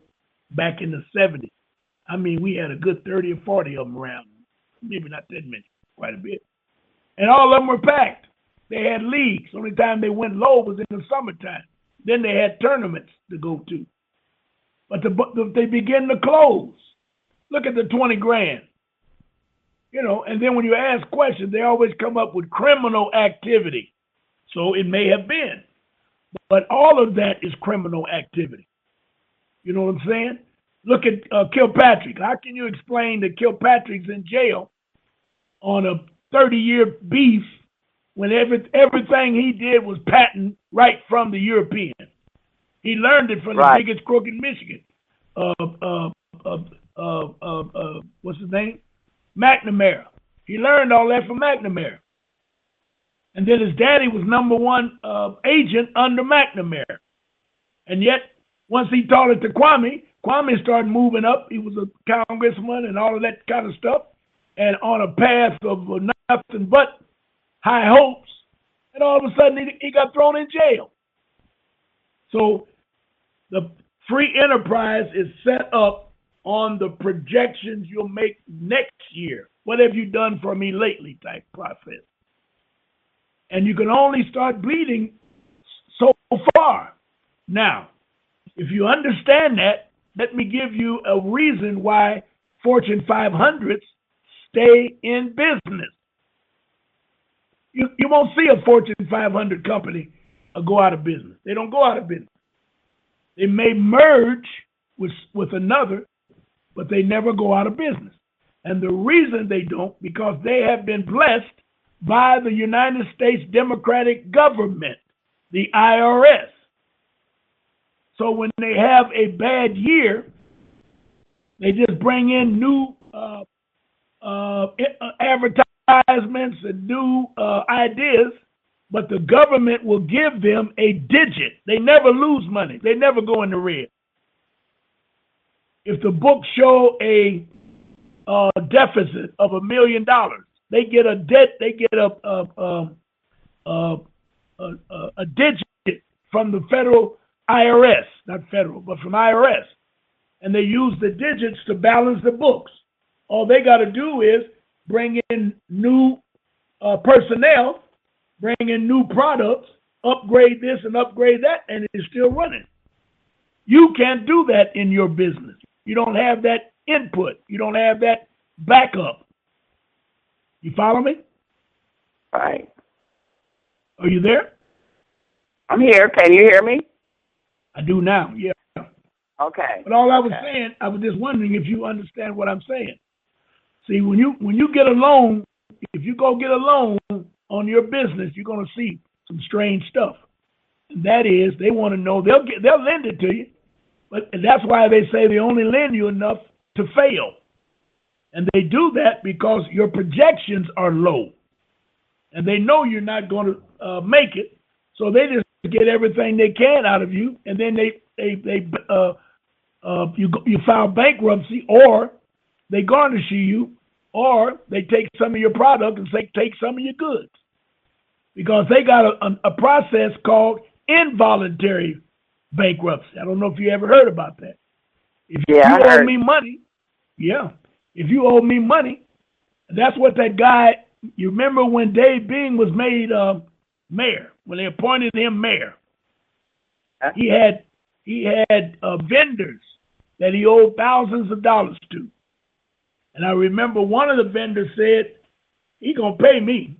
back in the 70s. I mean, we had a good 30 or 40 of them around. Maybe not that many, quite a bit. And all of them were packed. They had leagues. Only time they went low was in the summertime. Then they had tournaments to go to. But they begin to close. Look at the 20 grand. And then when you ask questions, they always come up with criminal activity. So it may have been. But all of that is criminal activity. You know what I'm saying? Look at Kilpatrick. How can you explain that Kilpatrick's in jail on a 30-year beef when everything he did was patent right from the European? He learned it from the biggest crook in Michigan. What's his name? McNamara. He learned all that from McNamara. And then his daddy was number 1 agent under McNamara. And yet, once he taught it to Kwame started moving up. He was a congressman and all of that kind of stuff. And on a path of nothing but high hopes. And all of a sudden, he got thrown in jail. So the free enterprise is set up on the projections you'll make next year. What have you done for me lately type process. And you can only start bleeding so far. Now, if you understand that, let me give you a reason why Fortune 500s stay in business. You won't see a Fortune 500 company go out of business. They don't go out of business. They may merge with another, but they never go out of business. And the reason they don't, because they have been blessed by the United States Democratic Government, the IRS. So when they have a bad year, they just bring in new advertisements and new ideas, but the government will give them a digit. They never lose money. They never go in the red. If the books show a deficit of $1 million, they get a debt, they get a digit from the federal IRS, not federal, but from IRS, and they use the digits to balance the books. All they got to do is bring in new personnel, bring in new products, upgrade this and upgrade that, and it's still running. You can't do that in your business. You don't have that input. You don't have that backup. You follow me? Right. Are you there? I'm here. Can you hear me? I do now, yeah. Okay. But all I was saying, I was just wondering if you understand what I'm saying. See, when you get a loan, if you go get a loan on your business, you're going to see some strange stuff. And that is, they want to know, they'll lend it to you, but that's why they say they only lend you enough to fail. And they do that because your projections are low. And they know you're not going to make it, so they just get everything they can out of you, and then you file bankruptcy, or they garnish you, or they take some of your product and take some of your goods, because they got a process called involuntary bankruptcy. I don't know if you ever heard about that. If you owe me money, if you owe me money, that's what that guy. You remember when Dave Bing was made mayor, when they appointed him mayor? He had vendors that he owed thousands of dollars to. And I remember one of the vendors said, he going to pay me.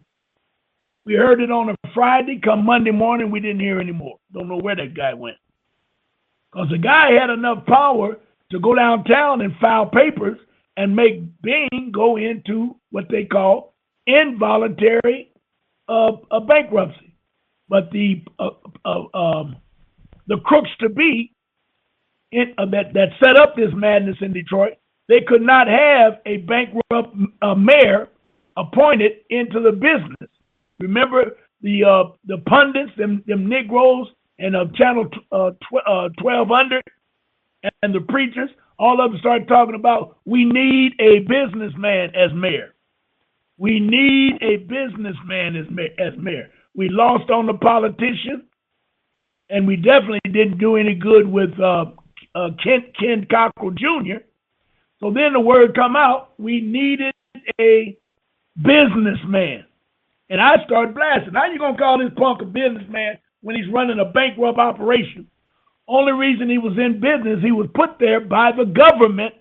We heard it on a Friday. Come Monday morning, we didn't hear anymore. Don't know where that guy went. Because the guy had enough power to go downtown and file papers and make Bing go into what they call involuntary bankruptcy. But the crooks to be that set up this madness in Detroit, they could not have a bankrupt mayor appointed into the business. Remember the pundits, them Negroes, and Channel 1200, and the preachers, all of them started talking about, we need a businessman as mayor. We need a businessman as mayor. We lost on the politician, and we definitely didn't do any good with Ken Cockrell Jr. So then the word come out, we needed a businessman. And I started blasting. How you going to call this punk a businessman when he's running a bankrupt operation? Only reason he was in business, he was put there by the government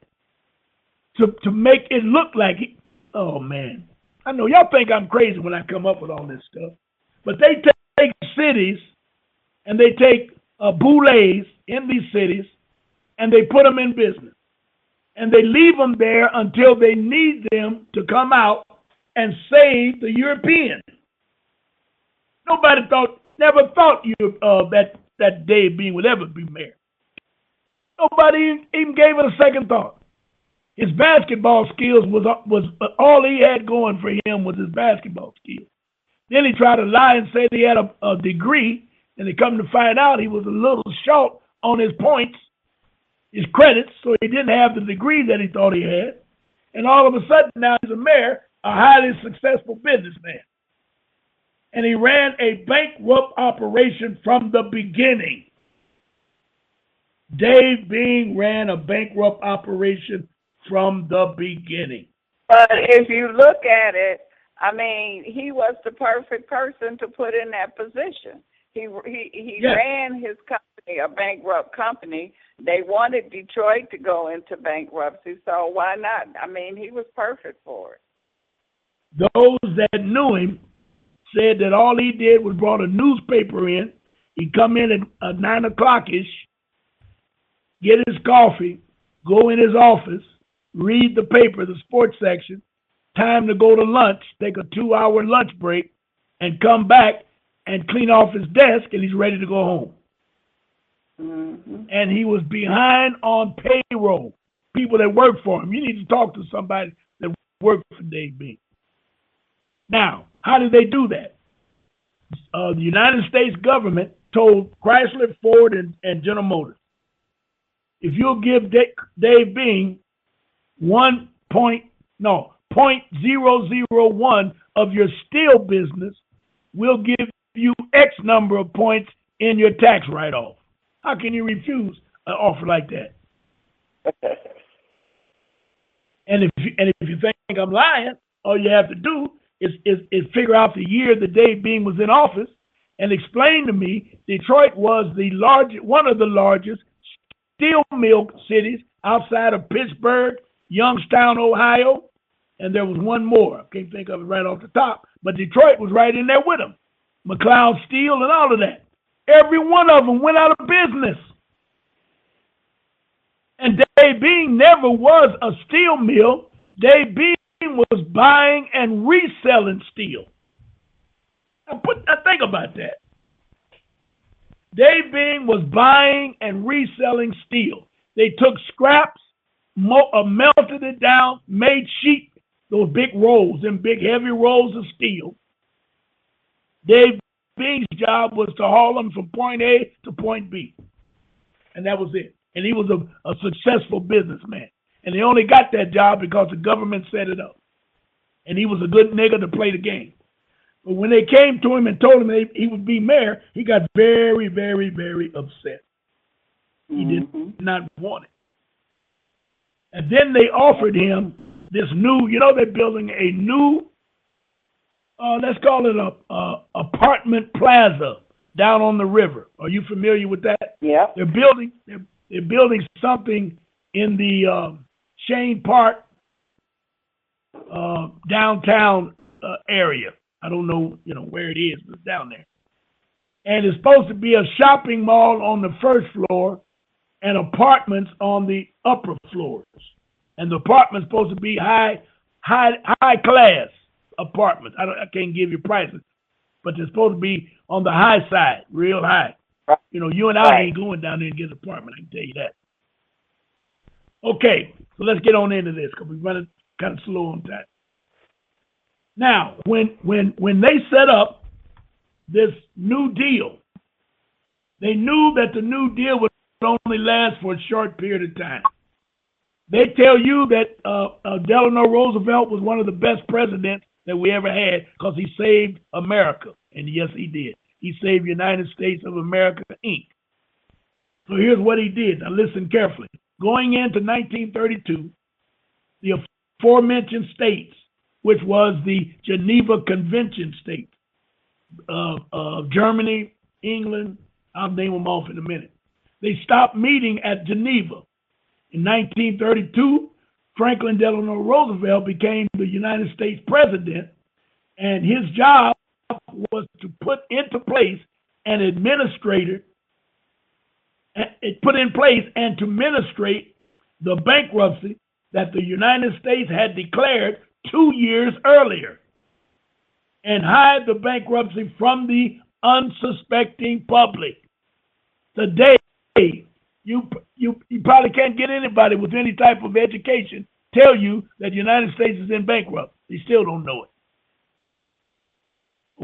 to make it look like it. Oh, man. I know y'all think I'm crazy when I come up with all this stuff. But they take cities and they take boulets in these cities and they put them in business. And they leave them there until they need them to come out and save the Europeans. Nobody never thought that Dave Bing would ever be mayor. Nobody even gave it a second thought. His basketball skills was all he had going for him was his basketball skills. Then he tried to lie and say he had a degree, and they come to find out he was a little short on his points, his credits, so he didn't have the degree that he thought he had. And all of a sudden now he's a mayor, a highly successful businessman. And he ran a bankrupt operation from the beginning. Dave Bing ran a bankrupt operation from the beginning. But if you look at it, I mean, he was the perfect person to put in that position. He ran his company, a bankrupt company. They wanted Detroit to go into bankruptcy, so why not? I mean, he was perfect for it. Those that knew him said that all he did was brought a newspaper in. He'd come in at 9 o'clock-ish, get his coffee, go in his office, read the paper, the sports section, time to go to lunch, take a 2-hour lunch break, and come back and clean off his desk, and he's ready to go home. Mm-hmm. And he was behind on payroll, people that work for him. You need to talk to somebody that worked for Dave Bing. Now, how did they do that? The United States government told Chrysler, Ford, and General Motors, if you'll give Dave Bing 0.001 of your steel business, we'll give you X number of points in your tax write-off. How can you refuse an offer like that? And if you think I'm lying, all you have to do is figure out the year that Dave Beam was in office and explain to me Detroit was one of the largest steel mill cities outside of Pittsburgh, Youngstown, Ohio, and there was one more. I can't think of it right off the top, but Detroit was right in there with them. McLeod Steel and all of that. Every one of them went out of business. And Dave Beam never was a steel mill. Dave Beam was buying and reselling steel. Now think about that. Dave Beam was buying and reselling steel. They took scraps, melted it down, made sheet, those big rolls, them big heavy rolls of steel. Dave Beam's job was to haul them from point A to point B. And that was it. And he was a successful businessman. And he only got that job because the government set it up. And he was a good nigga to play the game. But when they came to him and told him he would be mayor, he got very, very, very upset. He did not want it. And then they offered him this new, they're building a new, let's call it a apartment plaza down on the river. Are you familiar with that? Yeah. They're building something in the Shane Park downtown area. I don't know, where it is, but it's down there. And it's supposed to be a shopping mall on the first floor and apartments on the upper floors. And the apartment's supposed to be high class apartments. I can't give you prices, but they're supposed to be on the high side, real high. You and I ain't going down there and get an apartment, I can tell you that. Okay, so let's get on into this because we're running kind of slow on time. Now, when they set up this new deal, they knew that the new deal would only last for a short period of time. They tell you that Delano Roosevelt was one of the best presidents that we ever had because he saved America. And yes, he did. He saved United States of America, Inc. So here's what he did. Now listen carefully. Going into 1932, the aforementioned states, which was the Geneva Convention states of Germany, England, I'll name them off in a minute. They stopped meeting at Geneva. In 1932, Franklin Delano Roosevelt became the United States president, and his job was to put into place an administrator, put in place and to administrate the bankruptcy that the United States had declared 2 years earlier, and hide the bankruptcy from the unsuspecting public. Today, you probably can't get anybody with any type of education tell you that the United States is in bankruptcy. They still don't know it.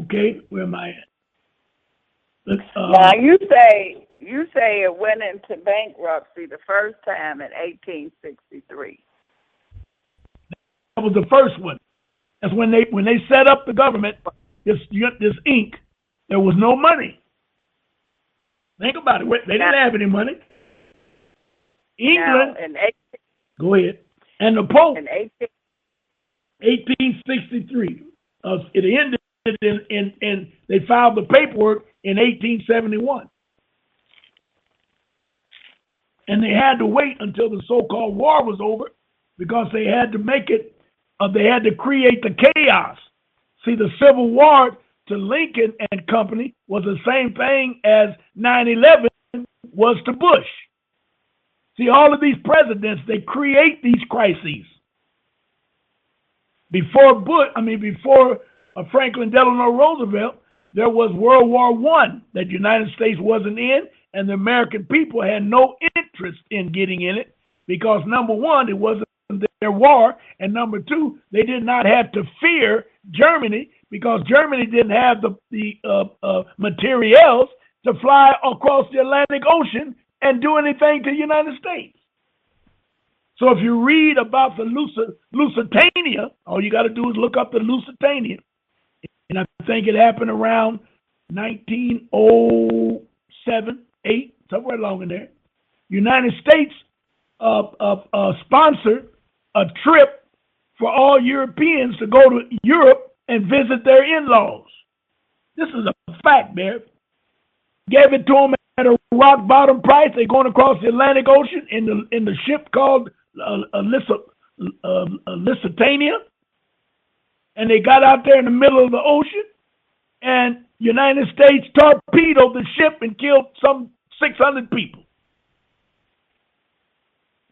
Okay, where am I at? Now you say it went into bankruptcy the first time in 1863. That was the first one. That's when they set up the government. This Inc. There was no money. Think about it. They didn't have any money. England. Go ahead. And the Pope. In 1863. It ended in they filed the paperwork in 1871. And they had to wait until the so-called war was over because they had to make it. They had to create the chaos. See, the Civil War to Lincoln and company was the same thing as 9/11 was to Bush. See, all of these presidents, they create these crises. Before Franklin Delano Roosevelt, there was World War I that the United States wasn't in, and the American people had no interest in getting in it because, number one, it wasn't their war, and number two, they did not have to fear Germany because Germany didn't have the materials to fly across the Atlantic Ocean and do anything to the United States. So if you read about the Lusitania, all you got to do is look up the Lusitania. And I think it happened around 1907, 8, somewhere along in there. United States sponsored a trip for all Europeans to go to Europe and visit their in-laws. This is a fact, man. Gave it to them at a rock bottom price. They're going across the Atlantic Ocean in the ship called Lusitania. And they got out there in the middle of the ocean, and United States torpedoed the ship and killed some 600 people.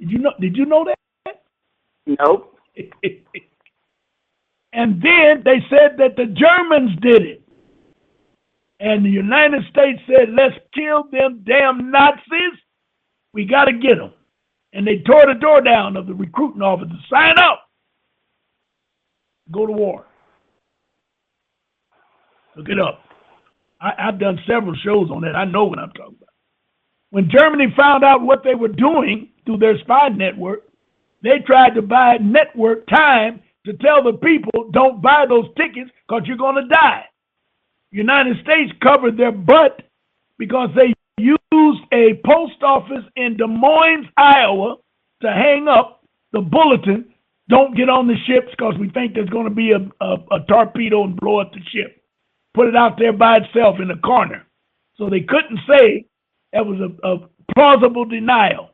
Did you know that? Nope. And then they said that the Germans did it. And the United States said, let's kill them damn Nazis. We got to get them. And they tore the door down of the recruiting office to sign up. Go to war. Look it up. I've done several shows on that. I know what I'm talking about. When Germany found out what they were doing through their spy network, they tried to buy network time to tell the people, don't buy those tickets because you're going to die. United States covered their butt because they used a post office in Des Moines, Iowa to hang up the bulletin, don't get on the ships because we think there's going to be a torpedo and blow up the ship. Put it out there by itself in a corner. So they couldn't say that was a plausible denial.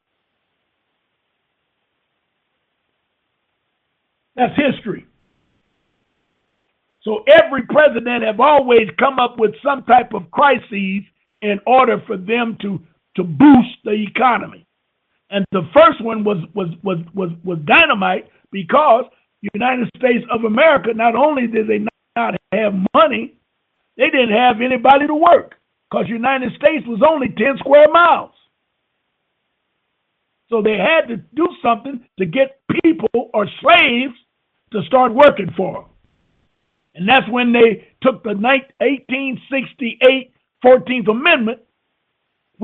That's history. So every president have always come up with some type of crises in order for them to boost the economy. And the first one was dynamite because the United States of America, not only did they not have money, they didn't have anybody to work because the United States was only 10 square miles. So they had to do something to get people or slaves to start working for them. And that's when they took the 1868 14th Amendment,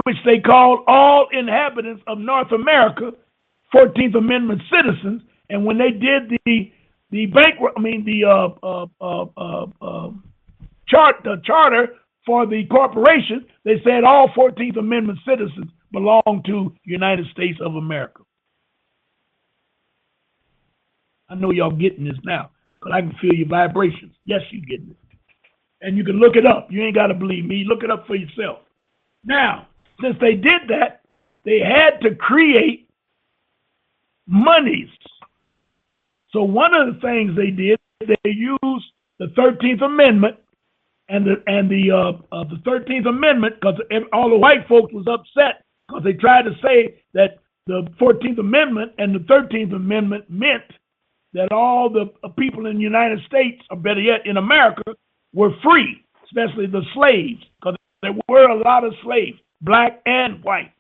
which they called all inhabitants of North America 14th Amendment citizens. And when they did the charter for the corporation, they said all 14th Amendment citizens belong to United States of America. I know y'all getting this now, because I can feel your vibrations. Yes, you're getting it. And you can look it up. You ain't got to believe me. Look it up for yourself. Now, since they did that, they had to create monies. So one of the things they did, they used the 13th Amendment and the 13th Amendment, because all the white folks was upset because they tried to say that the 14th Amendment and the 13th Amendment meant that all the people in the United States, or better yet in America, were free, especially the slaves, because there were a lot of slaves, black and white,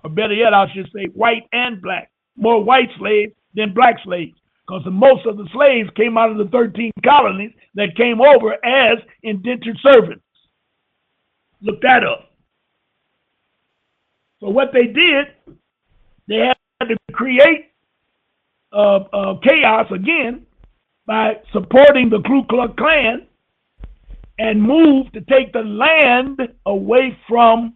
or better yet, I should say white and black, more white slaves than black slaves, because most of the slaves came out of the 13 colonies that came over as indentured servants. Look that up. So what they did, they had to create chaos again by supporting the Ku Klux Klan and move to take the land away from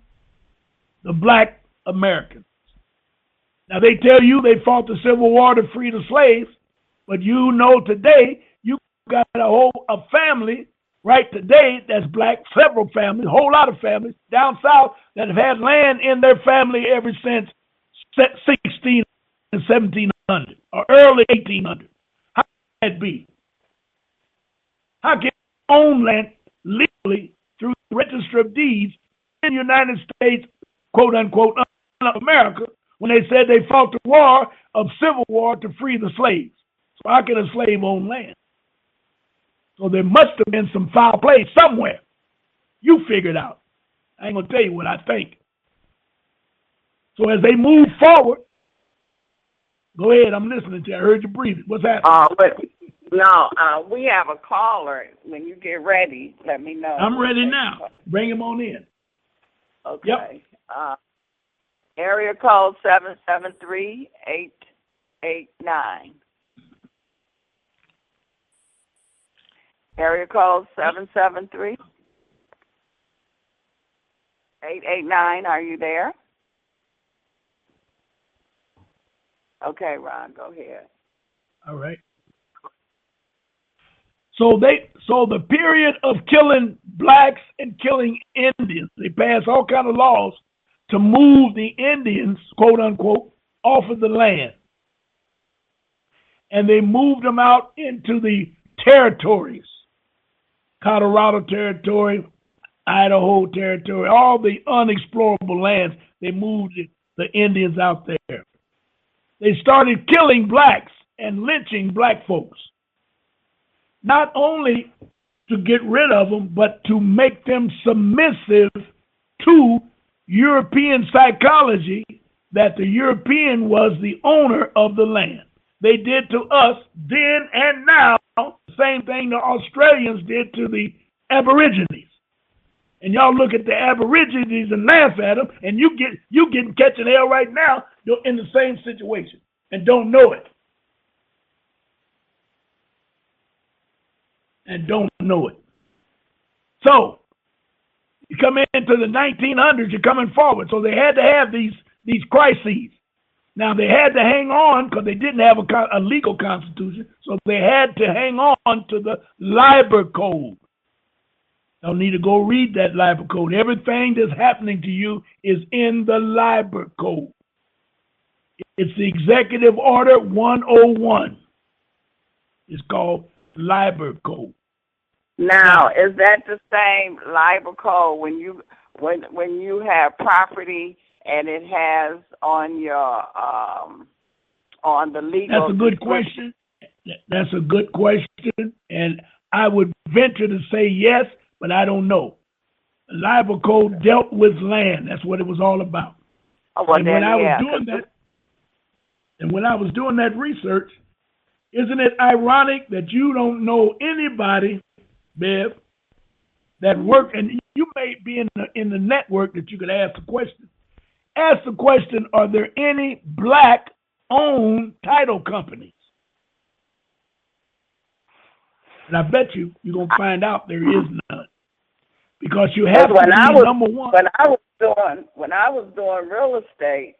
the black Americans. Now they tell you they fought the Civil War to free the slaves, but you know today you got a family right today that's black, several families, a whole lot of families down south that have had land in their family ever since 16 and 1700 or early 1800. How can that be? How can you own land legally through the Register of Deeds in the United States, quote unquote, America, when they said they fought the war of Civil War to free the slaves? So how can a slave own land? So there must have been some foul play somewhere. You figure it out. I ain't going to tell you what I think. So as they move forward, go ahead, I'm listening to you. I heard you breathing. What's happening? We have a caller. When you get ready, let me know. I'm ready now. Bring him on in. Okay. Yep. Area code 773-888-10. 889. Area code 773. 889, are you there? Okay, Ron, go ahead. All right. So the period of killing blacks and killing Indians, they passed all kind of laws to move the Indians, quote unquote, off of the land. And they moved them out into the territories, Colorado territory, Idaho territory, all the unexplorable lands. They moved the Indians out there. They started killing blacks and lynching black folks. Not only to get rid of them, but to make them submissive to European psychology that the European was the owner of the land. They did to us then and now the same thing the Australians did to the Aborigines. And y'all look at the Aborigines and laugh at them, and you getting catching hell right now. You're in the same situation and don't know it. And don't know it. So you come into the 1900s, you're coming forward. So they had to have these crises. Now they had to hang on because they didn't have a legal constitution. So they had to hang on to the Labor Code. Y'all need to go read that Labor Code. Everything that's happening to you is in the Labor Code. It's the Executive Order 101. It's called Labor Code. Now, is that the same Labor Code when you have property and it has on your on the legal? That's a good question. That's a good question, and I would venture to say yes, but I don't know. The Labor Code dealt with land. That's what it was all about. Oh, well, and when I was doing that research, isn't it ironic that you don't know anybody, Bev, that work, and you may be in the network that you could ask the question. Ask the question, are there any black-owned title companies? And I bet you're going to find out there is none. Because you have to be number one. When I was doing real estate,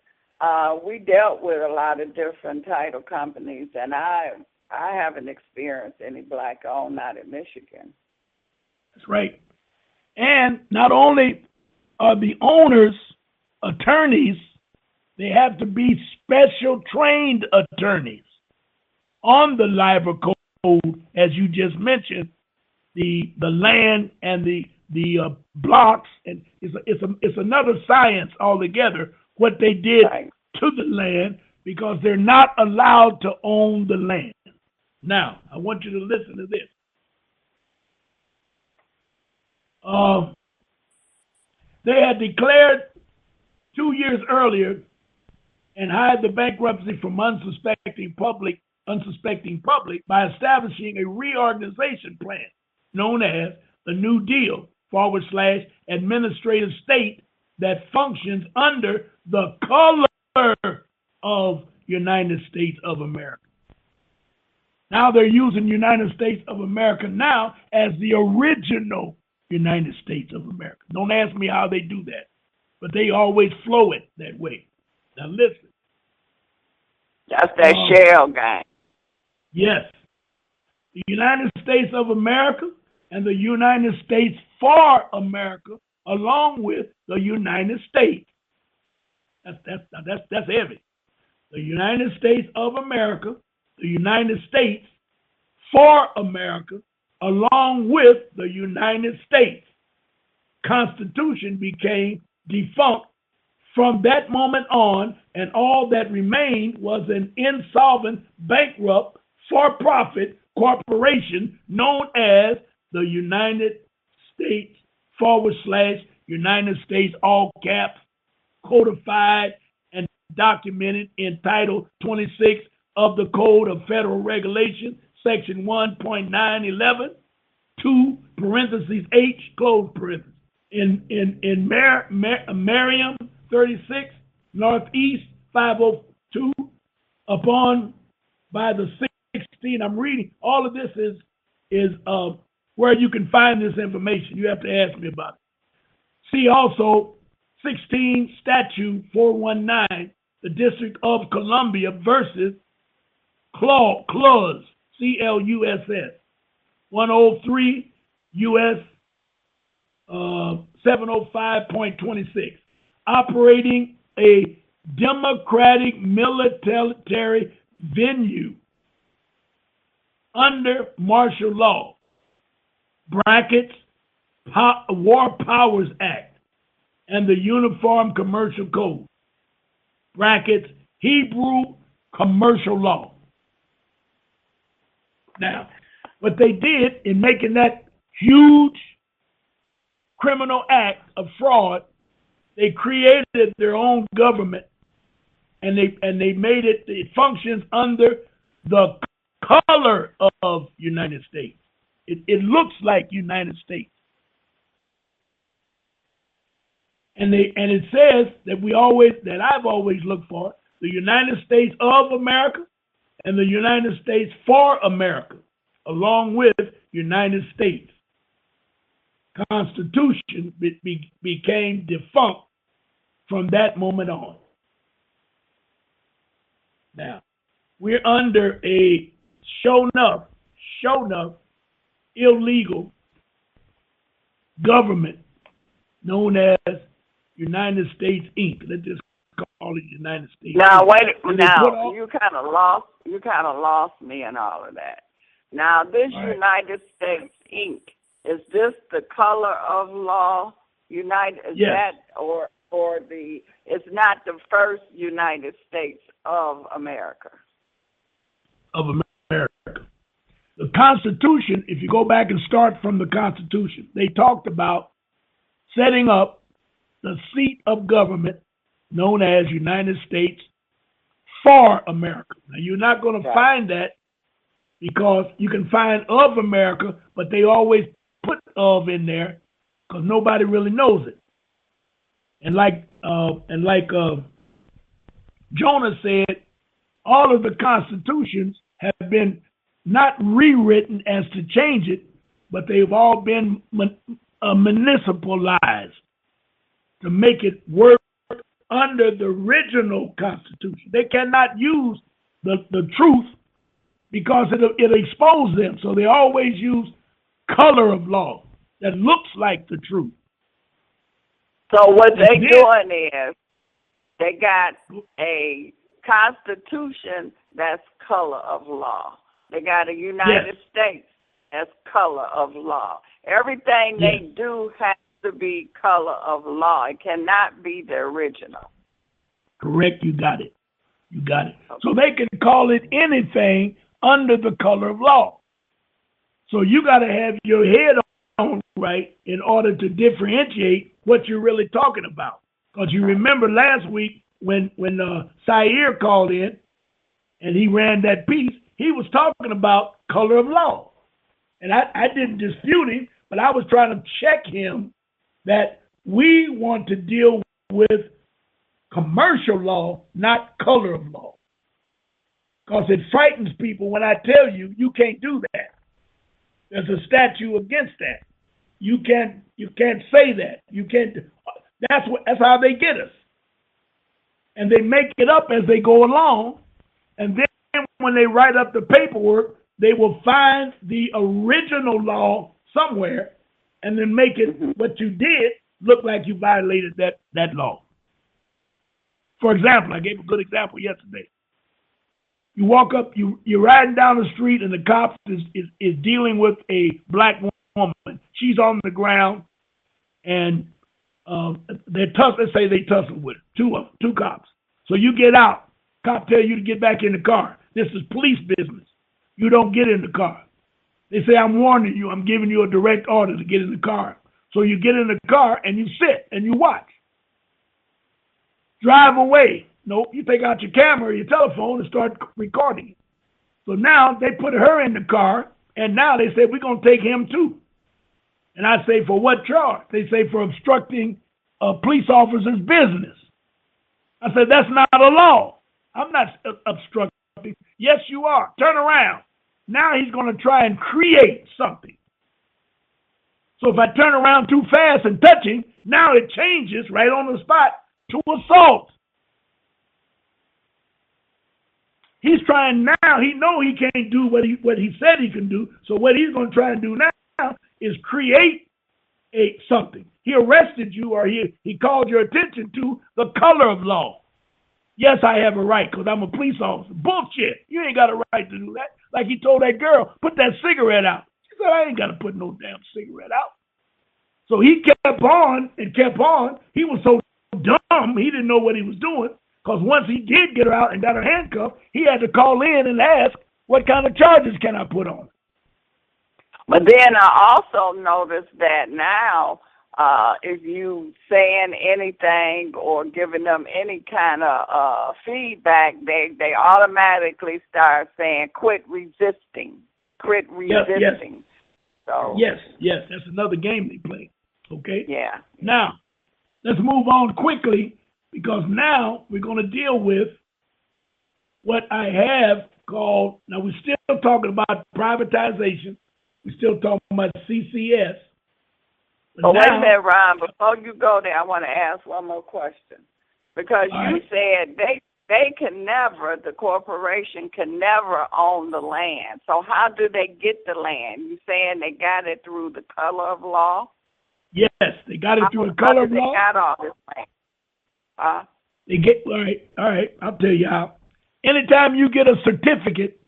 we dealt with a lot of different title companies, and I haven't experienced any black-owned, not in Michigan. That's right. And not only are the owners attorneys, they have to be special trained attorneys on the Labor Code, as you just mentioned, the land and the blocks, and it's another science altogether what they did to the land, because they're not allowed to own the land. Now, I want you to listen to this. They had declared 2 years earlier and hide the bankruptcy from unsuspecting public by establishing a reorganization plan known as the New Deal / administrative state that functions under the color of United States of America. Now they're using United States of America now as the original United States of America. Don't ask me how they do that, but they always flow it that way. Now listen. That's that shell gang. Yes. The United States of America and the United States for America, along with the United States. That's heavy. The United States of America, the United States for America, along with the United States. Constitution became defunct from that moment on, and all that remained was an insolvent, bankrupt, for-profit corporation known as the United States / United States, all caps, codified and documented in Title 26 of the Code of Federal Regulations, Section 1.911, 2 parentheses H, close parentheses. In Merriam 36, Northeast 502, upon by the 16. I'm reading. All of this is where you can find this information. You have to ask me about it. See also 16 Statute 419, the District of Columbia versus Clause, CLUSS, 103 U.S. 705.26, operating a democratic military venue under martial law, brackets, War Powers Act, and the Uniform Commercial Code, brackets, Hebrew commercial law. Now, what they did in making that huge criminal act of fraud, they created their own government, and they made it functions under the color of United States. It looks like United States. And it says that I've always looked for the United States of America and the United States for America, along with United States. Constitution became defunct from that moment on. Now, we're under a show enough illegal government known as United States Inc. Let's just call it United States. Now Inc. wait. Now you kind of lost me in all of that. Now this right. United States Inc. Is this the color of law? United is yes. that or the? It's not the first United States of America. Of America. The Constitution, if you go back and start from the Constitution, they talked about setting up the seat of government known as United States for America. Now, you're not going to find that because you can find of America, but they always put of in there because nobody really knows it. And like Jonah said, all of the constitutions have been not rewritten as to change it, but they've all been municipalized to make it work under the original Constitution. They cannot use the truth because it'll expose them. So they always use color of law that looks like the truth. So what they're doing is they got a Constitution that's color of law. They got a United States that's color of law. Everything they do has to be color of law. It cannot be the original. Correct. You got it. Okay. So they can call it anything under the color of law. So you got to have your head on right in order to differentiate what you're really talking about. Because you remember last week when Sair called in and he ran that piece, he was talking about color of law. And I didn't dispute him, but I was trying to check him that we want to deal with commercial law, not color of law. Because it frightens people when I tell you, you can't do that. There's a statute against that. You can't say that. You can't. That's how they get us. And they make it up as they go along. And then when they write up the paperwork, they will find the original law somewhere and then make it what you did look like you violated that law. For example, I gave a good example yesterday. You walk up, you're riding down the street and the cop is dealing with a black woman. She's on the ground and let's say they tussle with her, two cops. So you get out. Cop tell you to get back in the car. This is police business. You don't get in the car. They say, I'm warning you. I'm giving you a direct order to get in the car. So you get in the car and you sit and you watch. Drive away. Nope, you take out your camera or your telephone and start recording it. So now they put her in the car and now they say, we're going to take him too. And I say, for what charge? They say, for obstructing a police officer's business. I said, that's not a law. I'm not obstructing. Yes, you are. Turn around. Now he's going to try and create something. So if I turn around too fast and touch him, now it changes right on the spot to assault. He's trying now. He know he can't do what he said he can do. So what he's going to try and do now is create something. He arrested you, or he called your attention to the color of law. Yes, I have a right because I'm a police officer. Bullshit. You ain't got a right to do that. Like he told that girl, put that cigarette out. She said, I ain't got to put no damn cigarette out. So he kept on and kept on. He was so dumb, he didn't know what he was doing. Because once he did get her out and got her handcuffed, he had to call in and ask, what kind of charges can I put on? But then I also noticed that now, if you saying anything or giving them any kind of feedback, they automatically start saying, quit resisting. Quit resisting. Yes. Yes, that's another game they play. Okay? Yeah. Now, let's move on quickly, because now we're going to deal with what I have called, now we're still talking about privatization. We're still talking about CCS. But wait a minute, Ron, before you go there, I want to ask one more question. Because you said they can never, the corporation can never own the land. So how do they get the land? You saying they got it through the color of law? Yes, they got it through the color of law. They got all this land. They get, all right, I'll tell you how. Anytime you get a certificate,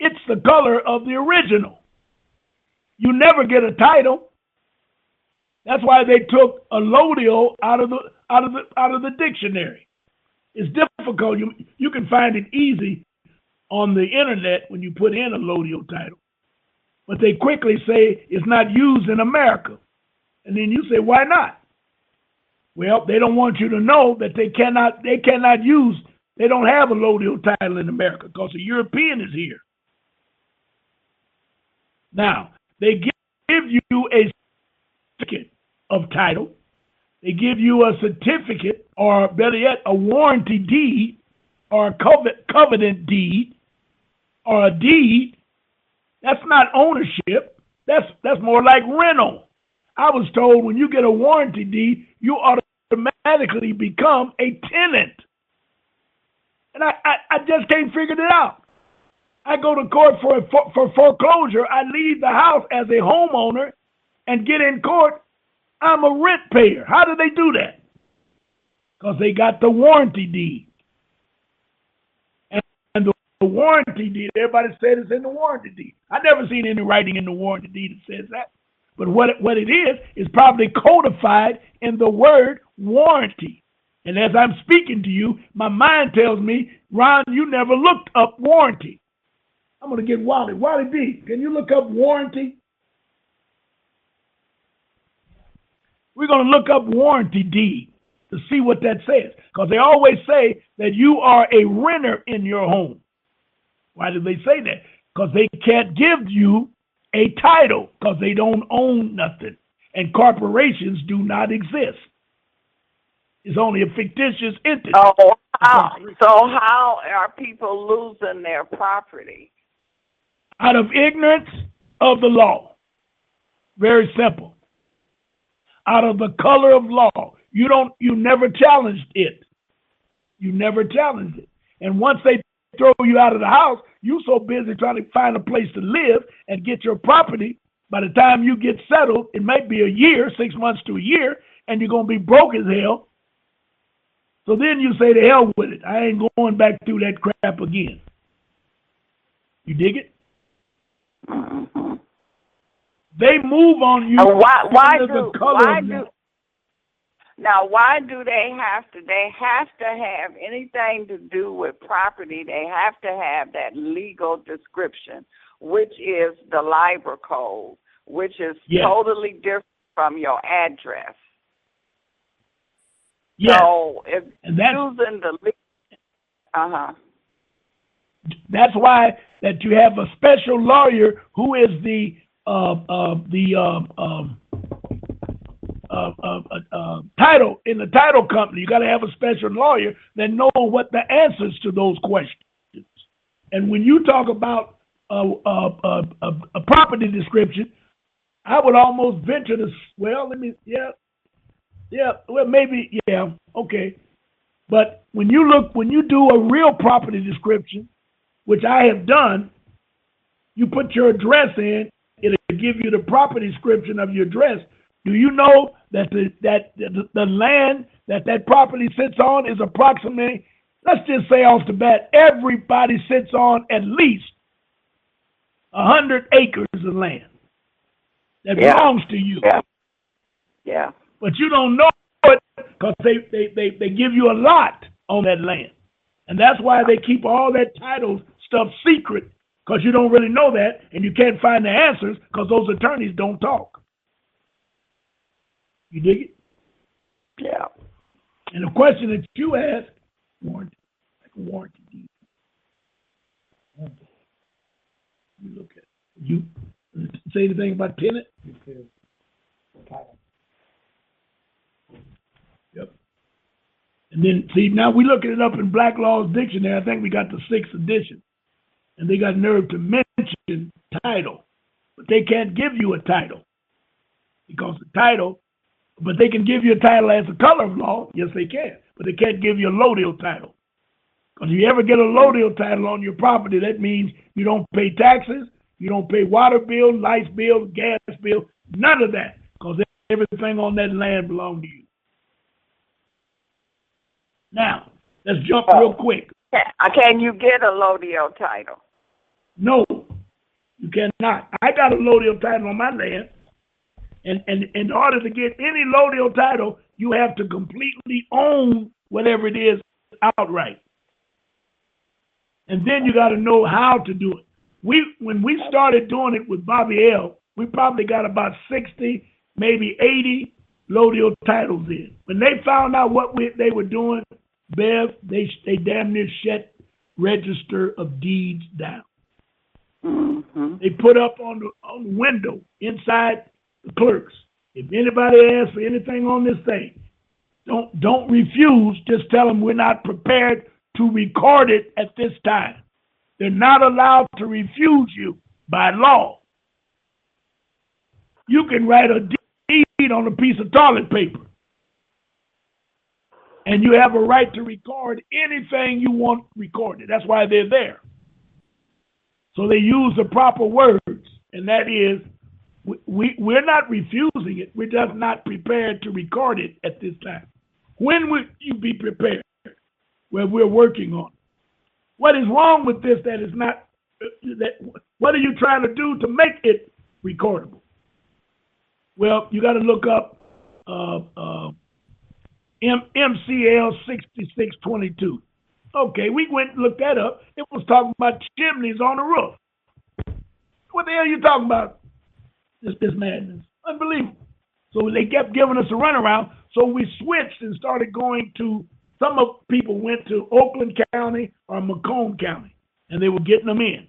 it's the color of the original. You never get a title. That's why they took allodial out of the dictionary. It's difficult. You can find it easy on the internet when you put in allodial title. But they quickly say it's not used in America. And then you say, why not? Well, they don't want you to know that they cannot use, they don't have a allodial title in America because a European is here. Now, they give you a certificate of title. They give you a certificate, or better yet, a warranty deed, or a covenant deed, or a deed. That's not ownership. That's more like rental. I was told when you get a warranty deed, you automatically become a tenant. And I just can't figure it out. I go to court for foreclosure. I leave the house as a homeowner and get in court. I'm a rent payer. How do they do that? Because they got the warranty deed. And the warranty deed, everybody said it's in the warranty deed. I never seen any writing in the warranty deed that says that. But what it is probably codified in the word warranty. And as I'm speaking to you, my mind tells me, Ron, you never looked up warranty. I'm going to get Wally. Wally B, can you look up warranty? We're going to look up warranty deed to see what that says. Because they always say that you are a renter in your home. Why do they say that? Because they can't give you a title because they don't own nothing. And corporations do not exist. It's only a fictitious entity. So how are people losing their property? Out of ignorance of the law. Very simple. Out of the color of law. You never challenged it. You never challenged it. And once they throw you out of the house, you're so busy trying to find a place to live and get your property. By the time you get settled, it might be a year, 6 months to a year, and you're going to be broke as hell. So then you say, to hell with it. I ain't going back through that crap again. You dig it? Mm-hmm. They move on you. Why do they have to? They have to have anything to do with property. They have to have that legal description, which is the LIBOR code, which is totally different from your address. Yes. So if using the that's why that you have a special lawyer who is the title in the title company. You got to have a special lawyer that knows what the answers to those questions. And when you talk about a property description, I would almost venture to, well, maybe, okay. But when you do a real property description, which I have done, you put your address in, it'll give you the property description of your address. Do you know that the land that property sits on is approximately, let's just say off the bat, everybody sits on at least 100 acres of land that belongs to you. Yeah. But you don't know it because they give you a lot on that land. And that's why they keep all that title stuff secret, because you don't really know that, and you can't find the answers because those attorneys don't talk. You dig it? Yeah. And the question that you asked, warranty, like a warranty deed. You look at it. You say anything about tenant? Yep. And then, see, now we looking it up in Black Law's Dictionary. I think we got the 6th edition. And they got nerve to mention title. But they can't give you a title. Because the title, but they can give you a title as a color of law. Yes, they can. But they can't give you a low-deal title. Because if you ever get a low-deal title on your property, that means you don't pay taxes, you don't pay water bill, light bill, gas bill, none of that. Because everything on that land belongs to you. Now, let's jump real quick. Can you get a low-deal title? No, you cannot. I got a low-deal title on my land. And in order to get any low-deal title, you have to completely own whatever it is outright. And then you got to know how to do it. When we started doing it with Bobby L., we probably got about 60, maybe 80 low-deal titles in. When they found out what they were doing, Bev, they damn near shut Register of Deeds down. Mm-hmm. They put up on the window inside the clerks, if anybody asks for anything on this thing, don't refuse. Just tell them we're not prepared to record it at this time. They're not allowed to refuse you by law. You can write a deed on a piece of toilet paper, and you have a right to record anything you want recorded. That's why they're there. So they use the proper words, and that is, we're not refusing it. We're just not prepared to record it at this time. When will you be prepared? Well, we're working on it. What is wrong with this that is not, what are you trying to do to make it recordable? Well, you got to look up MCL 6622. Okay, we went and looked that up. It was talking about chimneys on the roof. What the hell are you talking about? This madness. Unbelievable. So they kept giving us a runaround. So we switched and started going to, some of people went to Oakland County or Macomb County, and they were getting them in.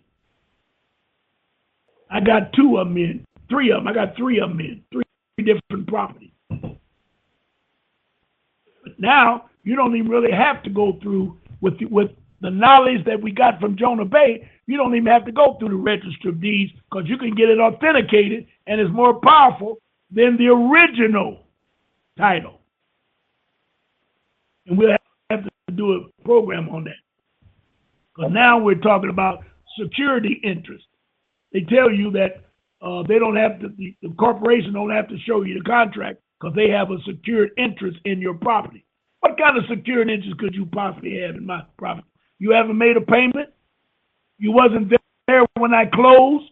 I got 2 of them in. 3 of them. I got 3 of them in. 3 different properties. But now, you don't even really have to go through with the knowledge that we got from Jonah Bay. You don't even have to go through the Register of Deeds because you can get it authenticated, and it's more powerful than the original title. And we'll have to do a program on that. Because now we're talking about security interest. They tell you that they don't have to, the corporation don't have to show you the contract because they have a secured interest in your property. What kind of secured interest could you possibly have in my property? You haven't made a payment? You wasn't there when I closed?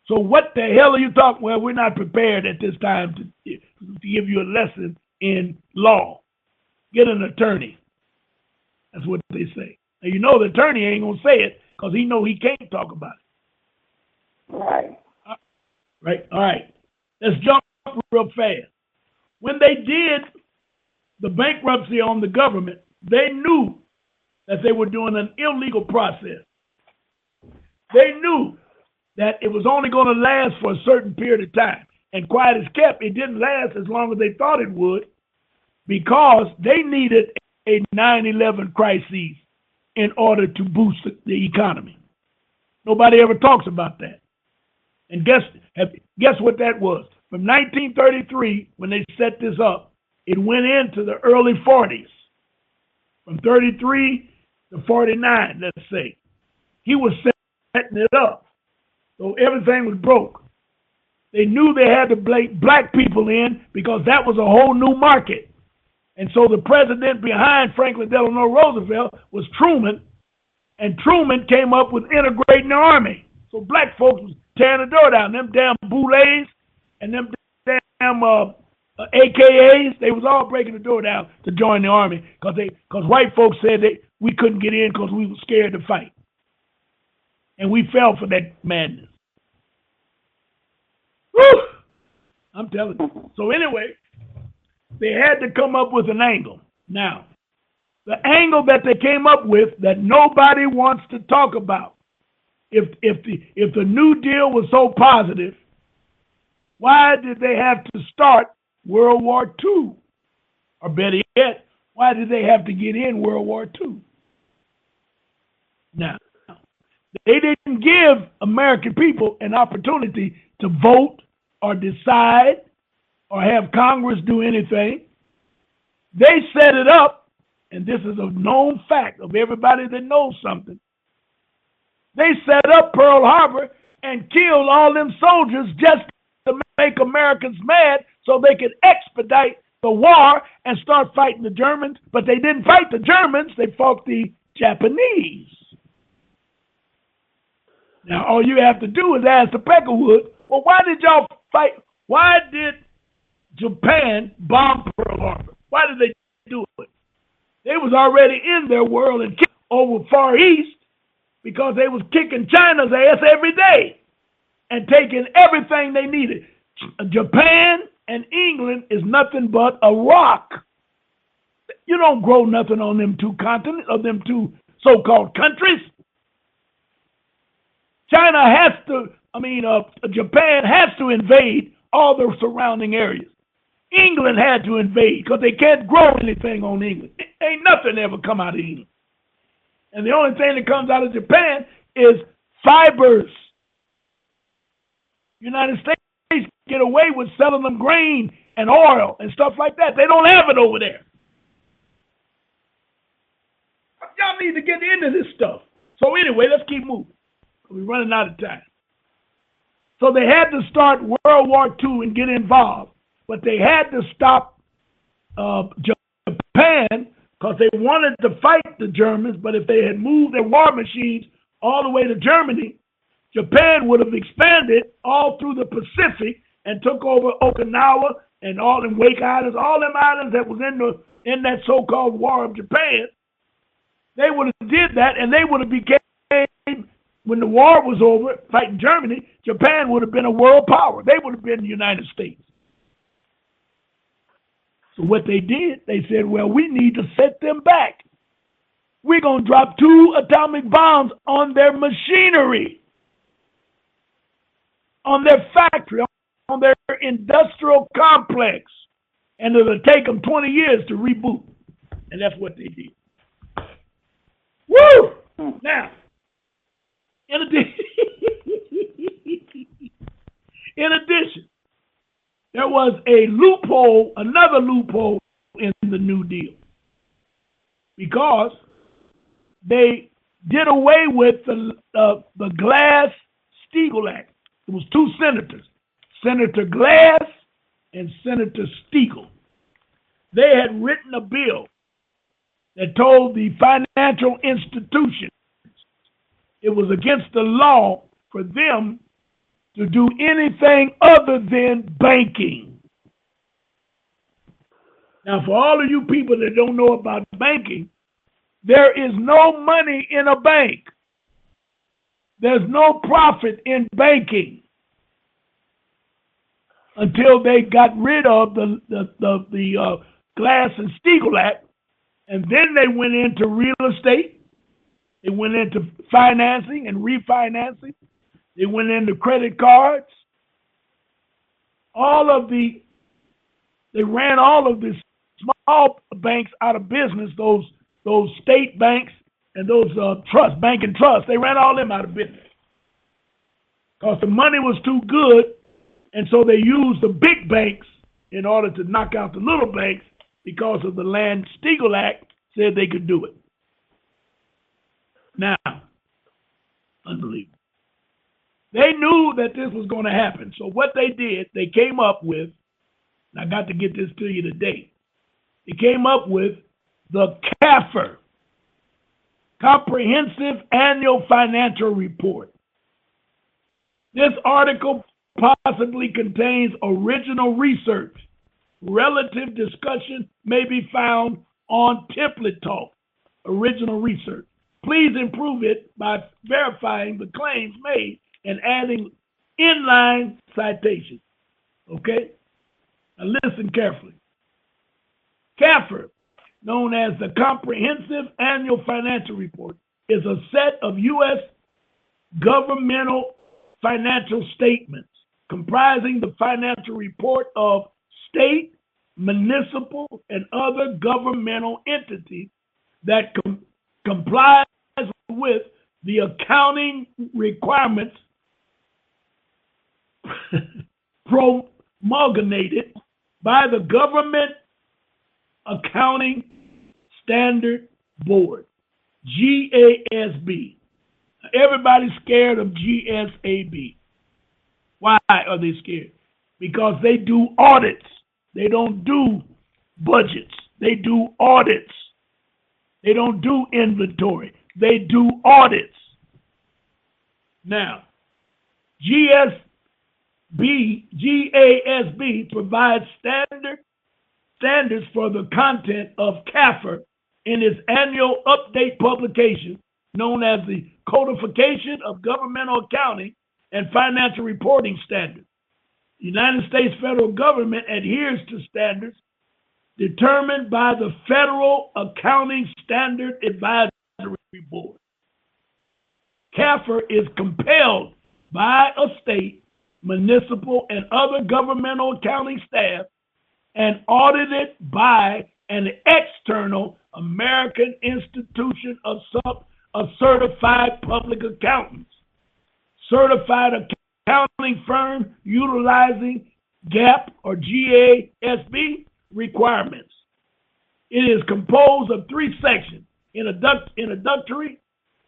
So what the hell are you talking? Well, we're not prepared at this time to give you a lesson in law. Get an attorney. That's what they say. Now, you know the attorney ain't going to say it because he know he can't talk about it. Right. Right. All right. Let's jump real fast. When they did the bankruptcy on the government, they knew that they were doing an illegal process. They knew that it was only going to last for a certain period of time. and quiet as kept, it didn't last as long as they thought it would because they needed a 9/11 crisis in order to boost the economy. Nobody ever talks about that. And guess what that was? From 1933, when they set this up, it went into the early 40s. From 33 to 49, let's say. He was setting it up. So everything was broke. They knew they had to bring black people in because that was a whole new market. And so the president behind Franklin Delano Roosevelt was Truman, and Truman came up with integrating the army. So black folks was tearing the door down. Them damn boulets and them damn AKAs, they was all breaking the door down to join the army because white folks said we couldn't get in because we were scared to fight. And we fell for that madness. Whew! I'm telling you. So anyway, they had to come up with an angle. Now, the angle that they came up with that nobody wants to talk about, if the New Deal was so positive, why did they have to start World War II? Or better yet, why did they have to get in World War II? Now, they didn't give American people an opportunity to vote or decide or have Congress do anything. They set it up, and this is a known fact of everybody that knows something. They set up Pearl Harbor and killed all them soldiers just to make Americans mad so they could expedite the war and start fighting the Germans. But they didn't fight the Germans, they fought the Japanese. Now, all you have to do is ask the Peckerwood, well, why did y'all fight? Why did Japan bomb Pearl Harbor? Why did they do it? They was already in their world and kicked over Far East because they was kicking China's ass every day and taking everything they needed. Japan and England is nothing but a rock. You don't grow nothing on them two continents, or them two so-called countries. Japan has to invade all the surrounding areas. England had to invade because they can't grow anything on England. Ain't nothing ever come out of England. And the only thing that comes out of Japan is fibers. United States get away with selling them grain and oil and stuff like that. They don't have it over there. Y'all need to get into this stuff. So anyway, let's keep moving. We're running out of time. So they had to start World War II and get involved. But they had to stop Japan because they wanted to fight the Germans. But if they had moved their war machines all the way to Germany, Japan would have expanded all through the Pacific and took over Okinawa and all them Wake Islands, all them islands that was in that so-called War of Japan. They would have did that, and they would have became, when the war was over, fighting Germany, Japan would have been a world power. They would have been the United States. So what they did, they said, well, we need to set them back. We're going to drop 2 atomic bombs on their machinery, on their factory, on their industrial complex. And it'll take them 20 years to reboot. And that's what they did. Woo! Now, in addition, there was a loophole, another loophole in the New Deal, because they did away with the Glass-Steagall Act. It was 2 senators, Senator Glass and Senator Steagall. They had written a bill that told the financial institutions it was against the law for them to do anything other than banking. Now, for all of you people that don't know about banking, there is no money in a bank. There's no profit in banking until they got rid of the Glass and Steagall Act, and then they went into real estate. They went into financing and refinancing. They went into credit cards. they ran all of the small banks out of business. Those state banks and those bank and trust. They ran all them out of business because the money was too good, and so they used the big banks in order to knock out the little banks because of the Land-Steagall Act said they could do it. Now, unbelievable. They knew that this was going to happen. So what they did, they came up with, and I got to get this to you today, they came up with the CAFR, Comprehensive Annual Financial Report. This article possibly contains original research. Relative discussion may be found on Template Talk, original research. Please improve it by verifying the claims made and adding inline citations. Okay? Now listen carefully. CAFR, known as the Comprehensive Annual Financial Report, is a set of U.S. governmental financial statements comprising the financial report of state, municipal, and other governmental entities that comply with the accounting requirements promulgated by the Government Accounting Standard Board, GASB. Everybody's scared of GSAB. Why are they scared? Because they do audits. They don't do budgets. They do audits. They don't do inventory. They do audits. Now, GASB provides standards for the content of CAFR in its annual update publication known as the Codification of Governmental Accounting and Financial Reporting Standards. The United States federal government adheres to standards determined by the Federal Accounting Standard Advisory Board. CAFR is compelled by a state, municipal, and other governmental accounting staff and audited by an external American institution of certified public accountants, certified accounting firm utilizing GAAP or GASB requirements. It is composed of three sections: introductory,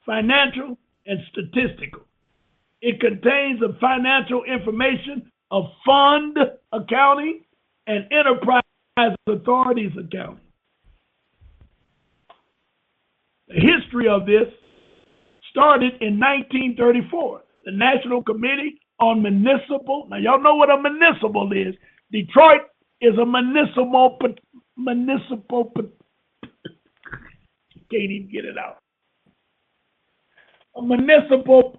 financial, and statistical. It contains the financial information of fund accounting and enterprise authorities accounting. The history of this started in 1934. The National Committee on Municipal, now y'all know what a municipal is. Detroit is a municipal, can't even get it out. A municipal,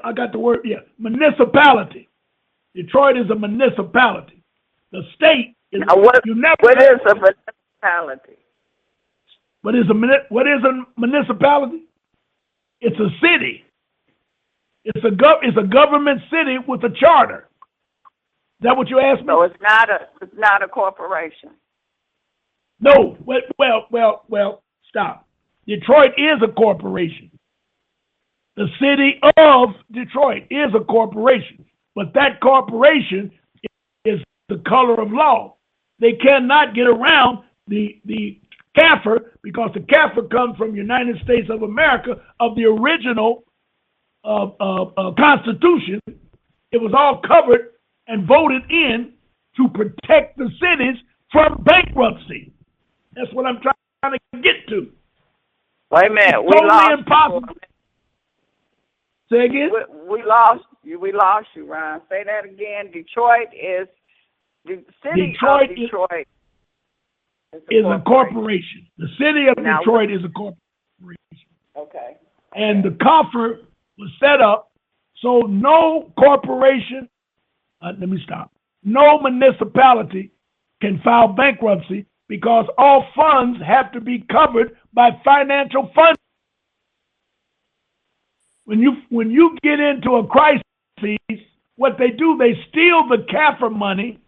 I got the word, municipality. Detroit is a municipality. The state is, now what is a municipality? What is a municipality? It's a city. It's a government city with a charter. Is that what you asked me? So it's not a corporation. No. Well, stop. Detroit is a corporation. The city of Detroit is a corporation, but that corporation is the color of law. They cannot get around the CAFR because the CAFR comes from United States of America of the original Constitution. It was all covered and voted in to protect the cities from bankruptcy. That's what I'm trying to get to. Wait a minute. It's totally impossible. Say again? We lost you. We lost you, Ron. Say that again. Detroit is the city of Detroit. Is a corporation. The city of Detroit is a corporation. Okay. And the CAFR was set up so no corporation, no municipality can file bankruptcy because all funds have to be covered by financial funding. When you get into a crisis, what they do, they steal the CAFR money,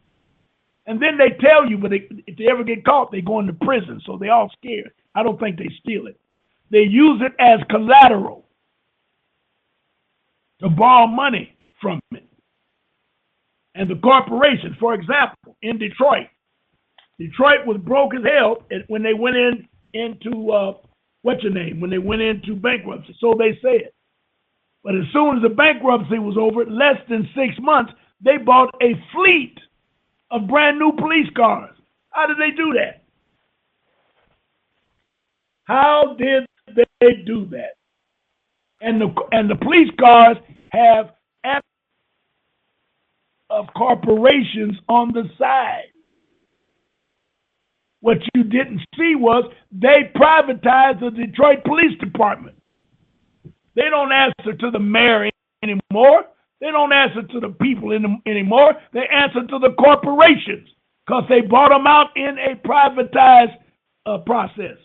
and then they tell you, but if they ever get caught, they go into prison, so they all scared. I don't think they steal it. They use it as collateral to borrow money from it. And the corporations, for example, in Detroit was broke as hell when they went into when they went into bankruptcy. So they said. But as soon as the bankruptcy was over, less than 6 months, they bought a fleet of brand new police cars. How did they do that? How did they do that? And the police cars have of corporations on the side. What you didn't see was they privatized the Detroit Police Department. They don't answer to the mayor anymore. They don't answer to the people anymore. They answer to the corporations because they bought them out in a privatized process.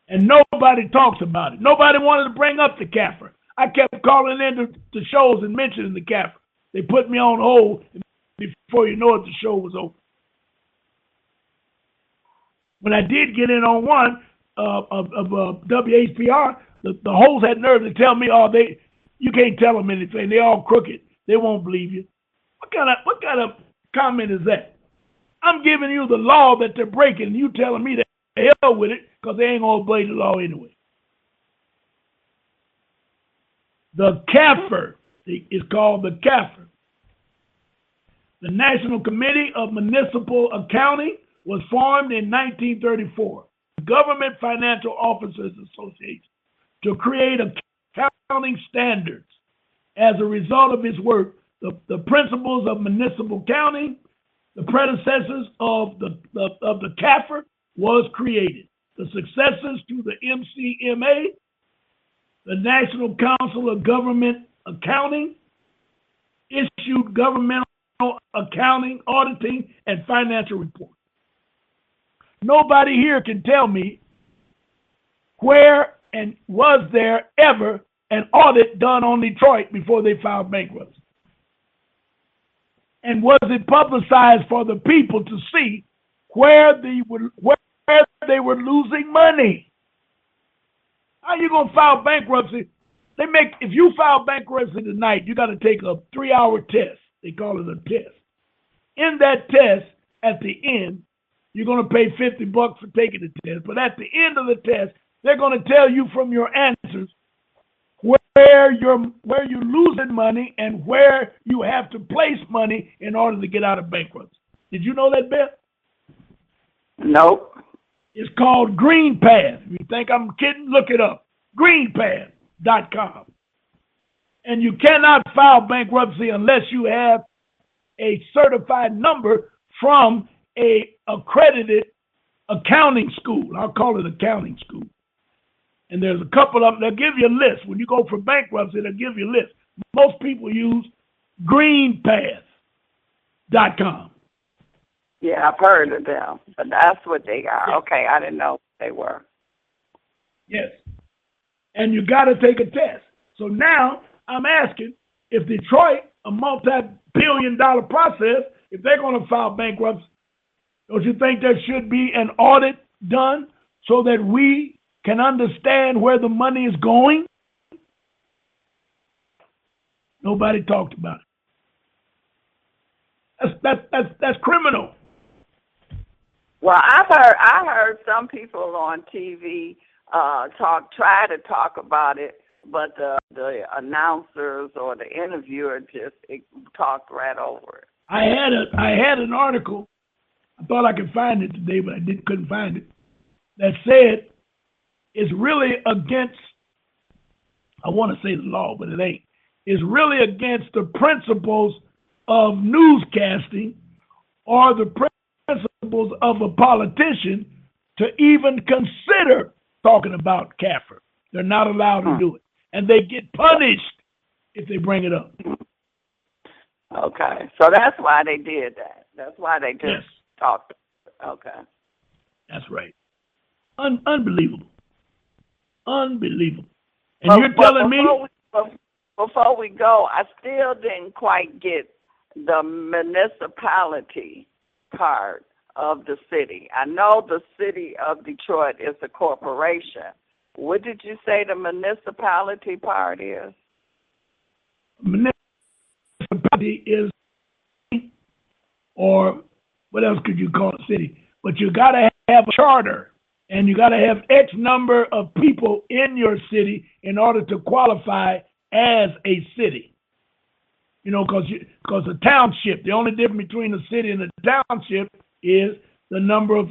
And nobody talks about it. Nobody wanted to bring up the CAFR. I kept calling in to shows and mentioning the CAFR. They put me on hold. Before you know it, the show was over. When I did get in on one of WHPR, the host had nerve to tell me, you can't tell them anything. They all crooked. They won't believe you. What kind of comment is that? I'm giving you the law that they're breaking, and you telling me to hell with it because they ain't gonna obey the law anyway. The CAFR is called the CAFR. The National Committee of Municipal Accounting was formed in 1934, Government Financial Officers Association, to create accounting standards. As a result of its work, the principles of municipal accounting, the predecessors of the CAFR, was created. The successors to the MCMA, the National Council of Government Accounting, issued governmental accounting, auditing, and financial reports. Nobody here can tell me where and was there ever an audit done on Detroit before they filed bankruptcy? And was it publicized for the people to see where they were losing money? How you gonna file bankruptcy? If you file bankruptcy tonight, you got to take a 3-hour test. They call it a test. In that test, at the end, you're going to pay $50 for taking the test. But at the end of the test, they're going to tell you from your answers where you're losing money and where you have to place money in order to get out of bankruptcy. Did you know that, Beth? Nope. It's called Green Path. If you think I'm kidding, look it up. greenpath.com. And you cannot file bankruptcy unless you have a certified number from a accredited accounting school. I'll call it accounting school. And there's a couple of them. They'll give you a list. When you go for bankruptcy, they'll give you a list. Most people use greenpath.com. Yeah, I've heard of them, but that's what they are. Yes. Okay, I didn't know what they were. Yes. And you got to take a test. So now I'm asking, if Detroit, a multi-billion-dollar process, if they're going to file bankruptcy, don't you think there should be an audit done so that we can understand where the money is going? Nobody talked about it. That's criminal. Well, I heard some people on TV try to talk about it, but the announcers or the interviewer just talked right over it. I had an article. I thought I could find it today, but I couldn't find it. That said, it's really against, I want to say the law, but it ain't. It's really against the principles of newscasting or the principles of a politician to even consider talking about CAFR. They're not allowed to do it. And they get punished if they bring it up. Okay. So that's why they did that. That's why they just talked. Okay. That's right. Unbelievable. Unbelievable. And you're telling me? before we go, I still didn't quite get the municipality part of the city. I know the city of Detroit is a corporation. What did you say the municipality part is? Municipality is, or what else could you call a city? But you got to have a charter, and you got to have X number of people in your city in order to qualify as a city. You know, because a township, the only difference between a city and a township is the number of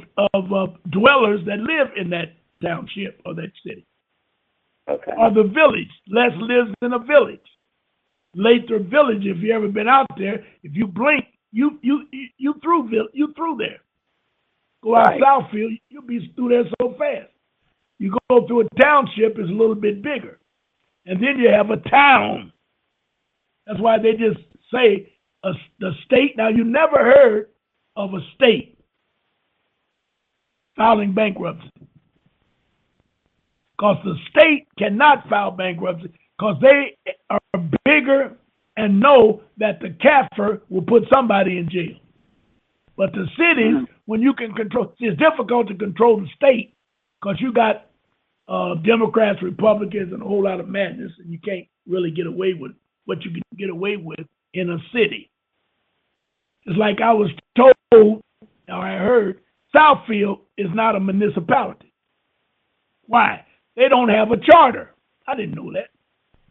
dwellers that live in that township or that city. Okay. Or the village. Les lives in a village. Lathrop Village, if you ever been out there, if you blink, you through there. Go out Southfield, you'll be through there so fast. You go through a township, it's a little bit bigger. And then you have a town. That's why they just say the state. Now, you never heard of a state filing bankruptcy. Because the state cannot file bankruptcy because they are bigger and know that the CAFR will put somebody in jail. But the cities, when you can control, it's difficult to control the state because you got Democrats, Republicans, and a whole lot of madness, and you can't really get away with what you can get away with in a city. It's like I was told, or I heard, Southfield is not a municipality. Why? They don't have a charter. I didn't know that.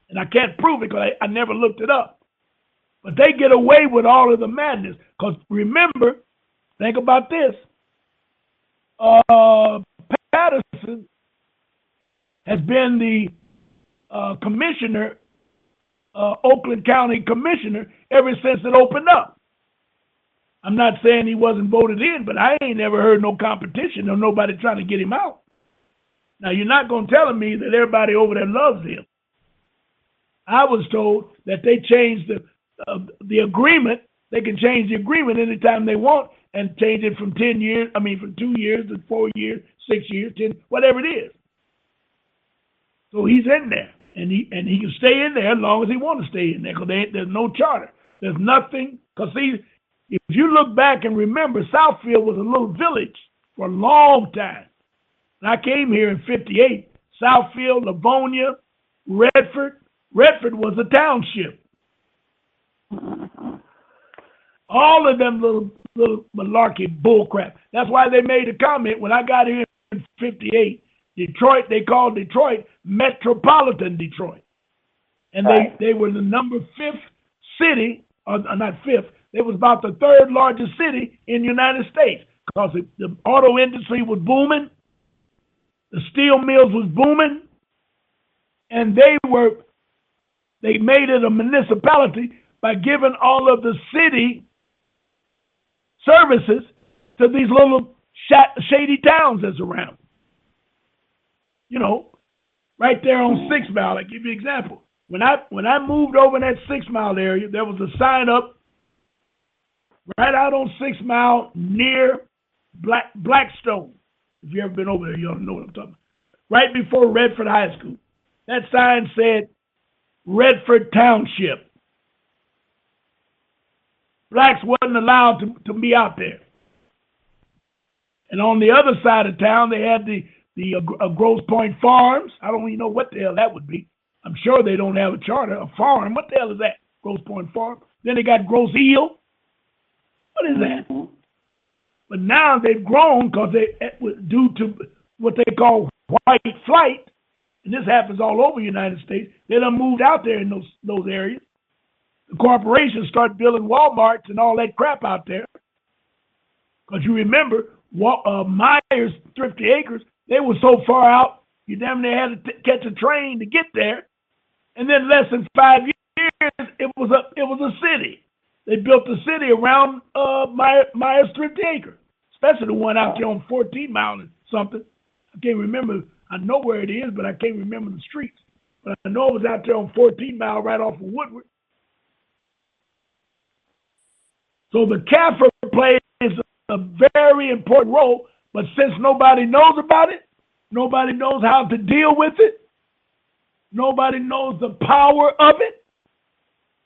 And I can't prove it because I never looked it up. But they get away with all of the madness. Because remember, think about this. Patterson has been the commissioner, Oakland County commissioner, ever since it opened up. I'm not saying he wasn't voted in, but I ain't never heard no competition or nobody trying to get him out. Now, you're not going to tell me that everybody over there loves him. I was told that they changed the agreement. They can change the agreement anytime they want and change it from 10 years, from 2 years to 4 years, 6 years, 10, whatever it is. So he's in there, and he can stay in there as long as he wants to stay in there because there's no charter. There's nothing. Because, see, if you look back and remember, Southfield was a little village for a long time. And I came here in 58. Southfield, Livonia, Redford. Redford was a township. All of them little malarkey bullcrap. That's why they made a comment when I got here in 58. Detroit, they called Detroit Metropolitan Detroit. And they were the number 5th city, or not 5th, they was about the 3rd largest city in the United States because the auto industry was booming. The steel mills was booming, and they made it a municipality by giving all of the city services to these little shady towns that's around. You know, right there on 6 Mile, I give you an example. When I moved over in that 6 Mile area, there was a sign up right out on 6 Mile near Blackstone. If you ever been over there, you ought to know what I'm talking about. Right before Redford High School. That sign said Redford Township. Blacks wasn't allowed to be out there. And on the other side of town, they had the Grosse Pointe Farms. I don't even know what the hell that would be. I'm sure they don't have a charter. A farm, what the hell is that? Grosse Pointe Farm. Then they got Grosse Eel. What is that? But now they've grown because due to what they call white flight, and this happens all over the United States. They done moved out there in those areas. The corporations start building Walmarts and all that crap out there. Because you remember, Myers, Thrifty Acres, they were so far out, you damn near had to catch a train to get there. And then less than 5 years, it was a city. They built the city around Myers Thrifty Acre, especially the one out there on 14 Mile or something. I can't remember. I know where it is, but I can't remember the streets. But I know it was out there on 14 Mile right off of Woodward. So the CAFR plays a very important role, but since nobody knows about it, nobody knows how to deal with it, nobody knows the power of it,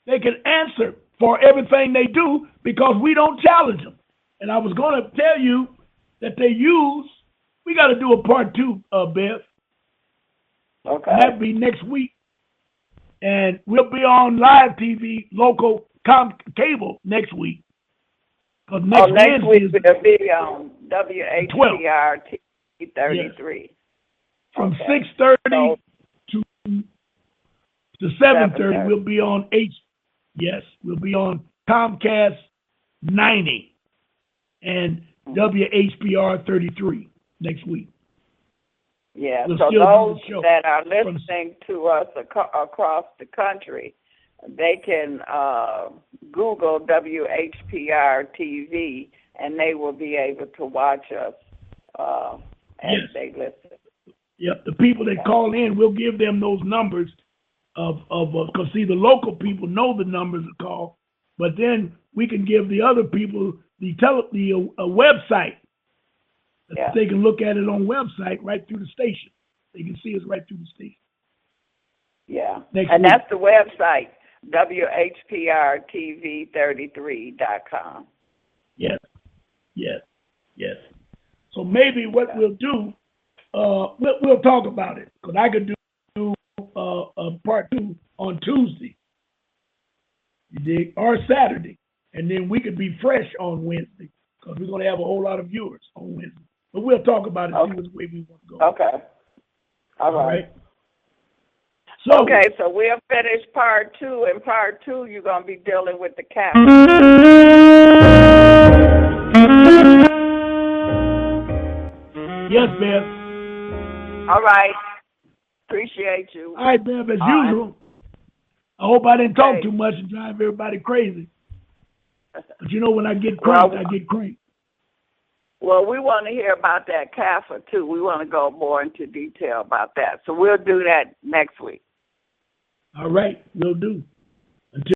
they can answer for everything they do because we don't challenge them. And I was going to tell you that we got to do a part 2, Beth. Okay. And that'll be next week. And we'll be on live TV, local cable next week. Next week we'll be on WHPR TV 33. From 6:30 to 7:30, we'll be on we'll be on Comcast 90 and WHPR 33 next week. Yeah, so those that are listening to us across the country, they can Google WHPR TV, and they will be able to watch us as they listen. Yep, the people that call in, we'll give them those numbers because see, the local people know the numbers to call, but then we can give the other people the website. Yeah. They can look at it on website right through the station. They can see us right through the station. Yeah. And that's the website, WHPRTV33.com. Yes. So maybe what we'll do, we'll talk about it, because I could do part 2 on Tuesday, you dig, or Saturday, and then we could be fresh on Wednesday, because we're going to have a whole lot of viewers on Wednesday. But we'll talk about it, see which way we want to go. Okay. All right. So, so we'll finish part 2. In part 2, you're going to be dealing with the cap. Yes, Bev. All right. Appreciate you. All right, Bev, as usual. I hope I didn't talk too much and drive everybody crazy. But you know, when I get cranked, I get cranked. Well, we want to hear about that CAFA, too. We want to go more into detail about that. So we'll do that next week. All right, we'll do.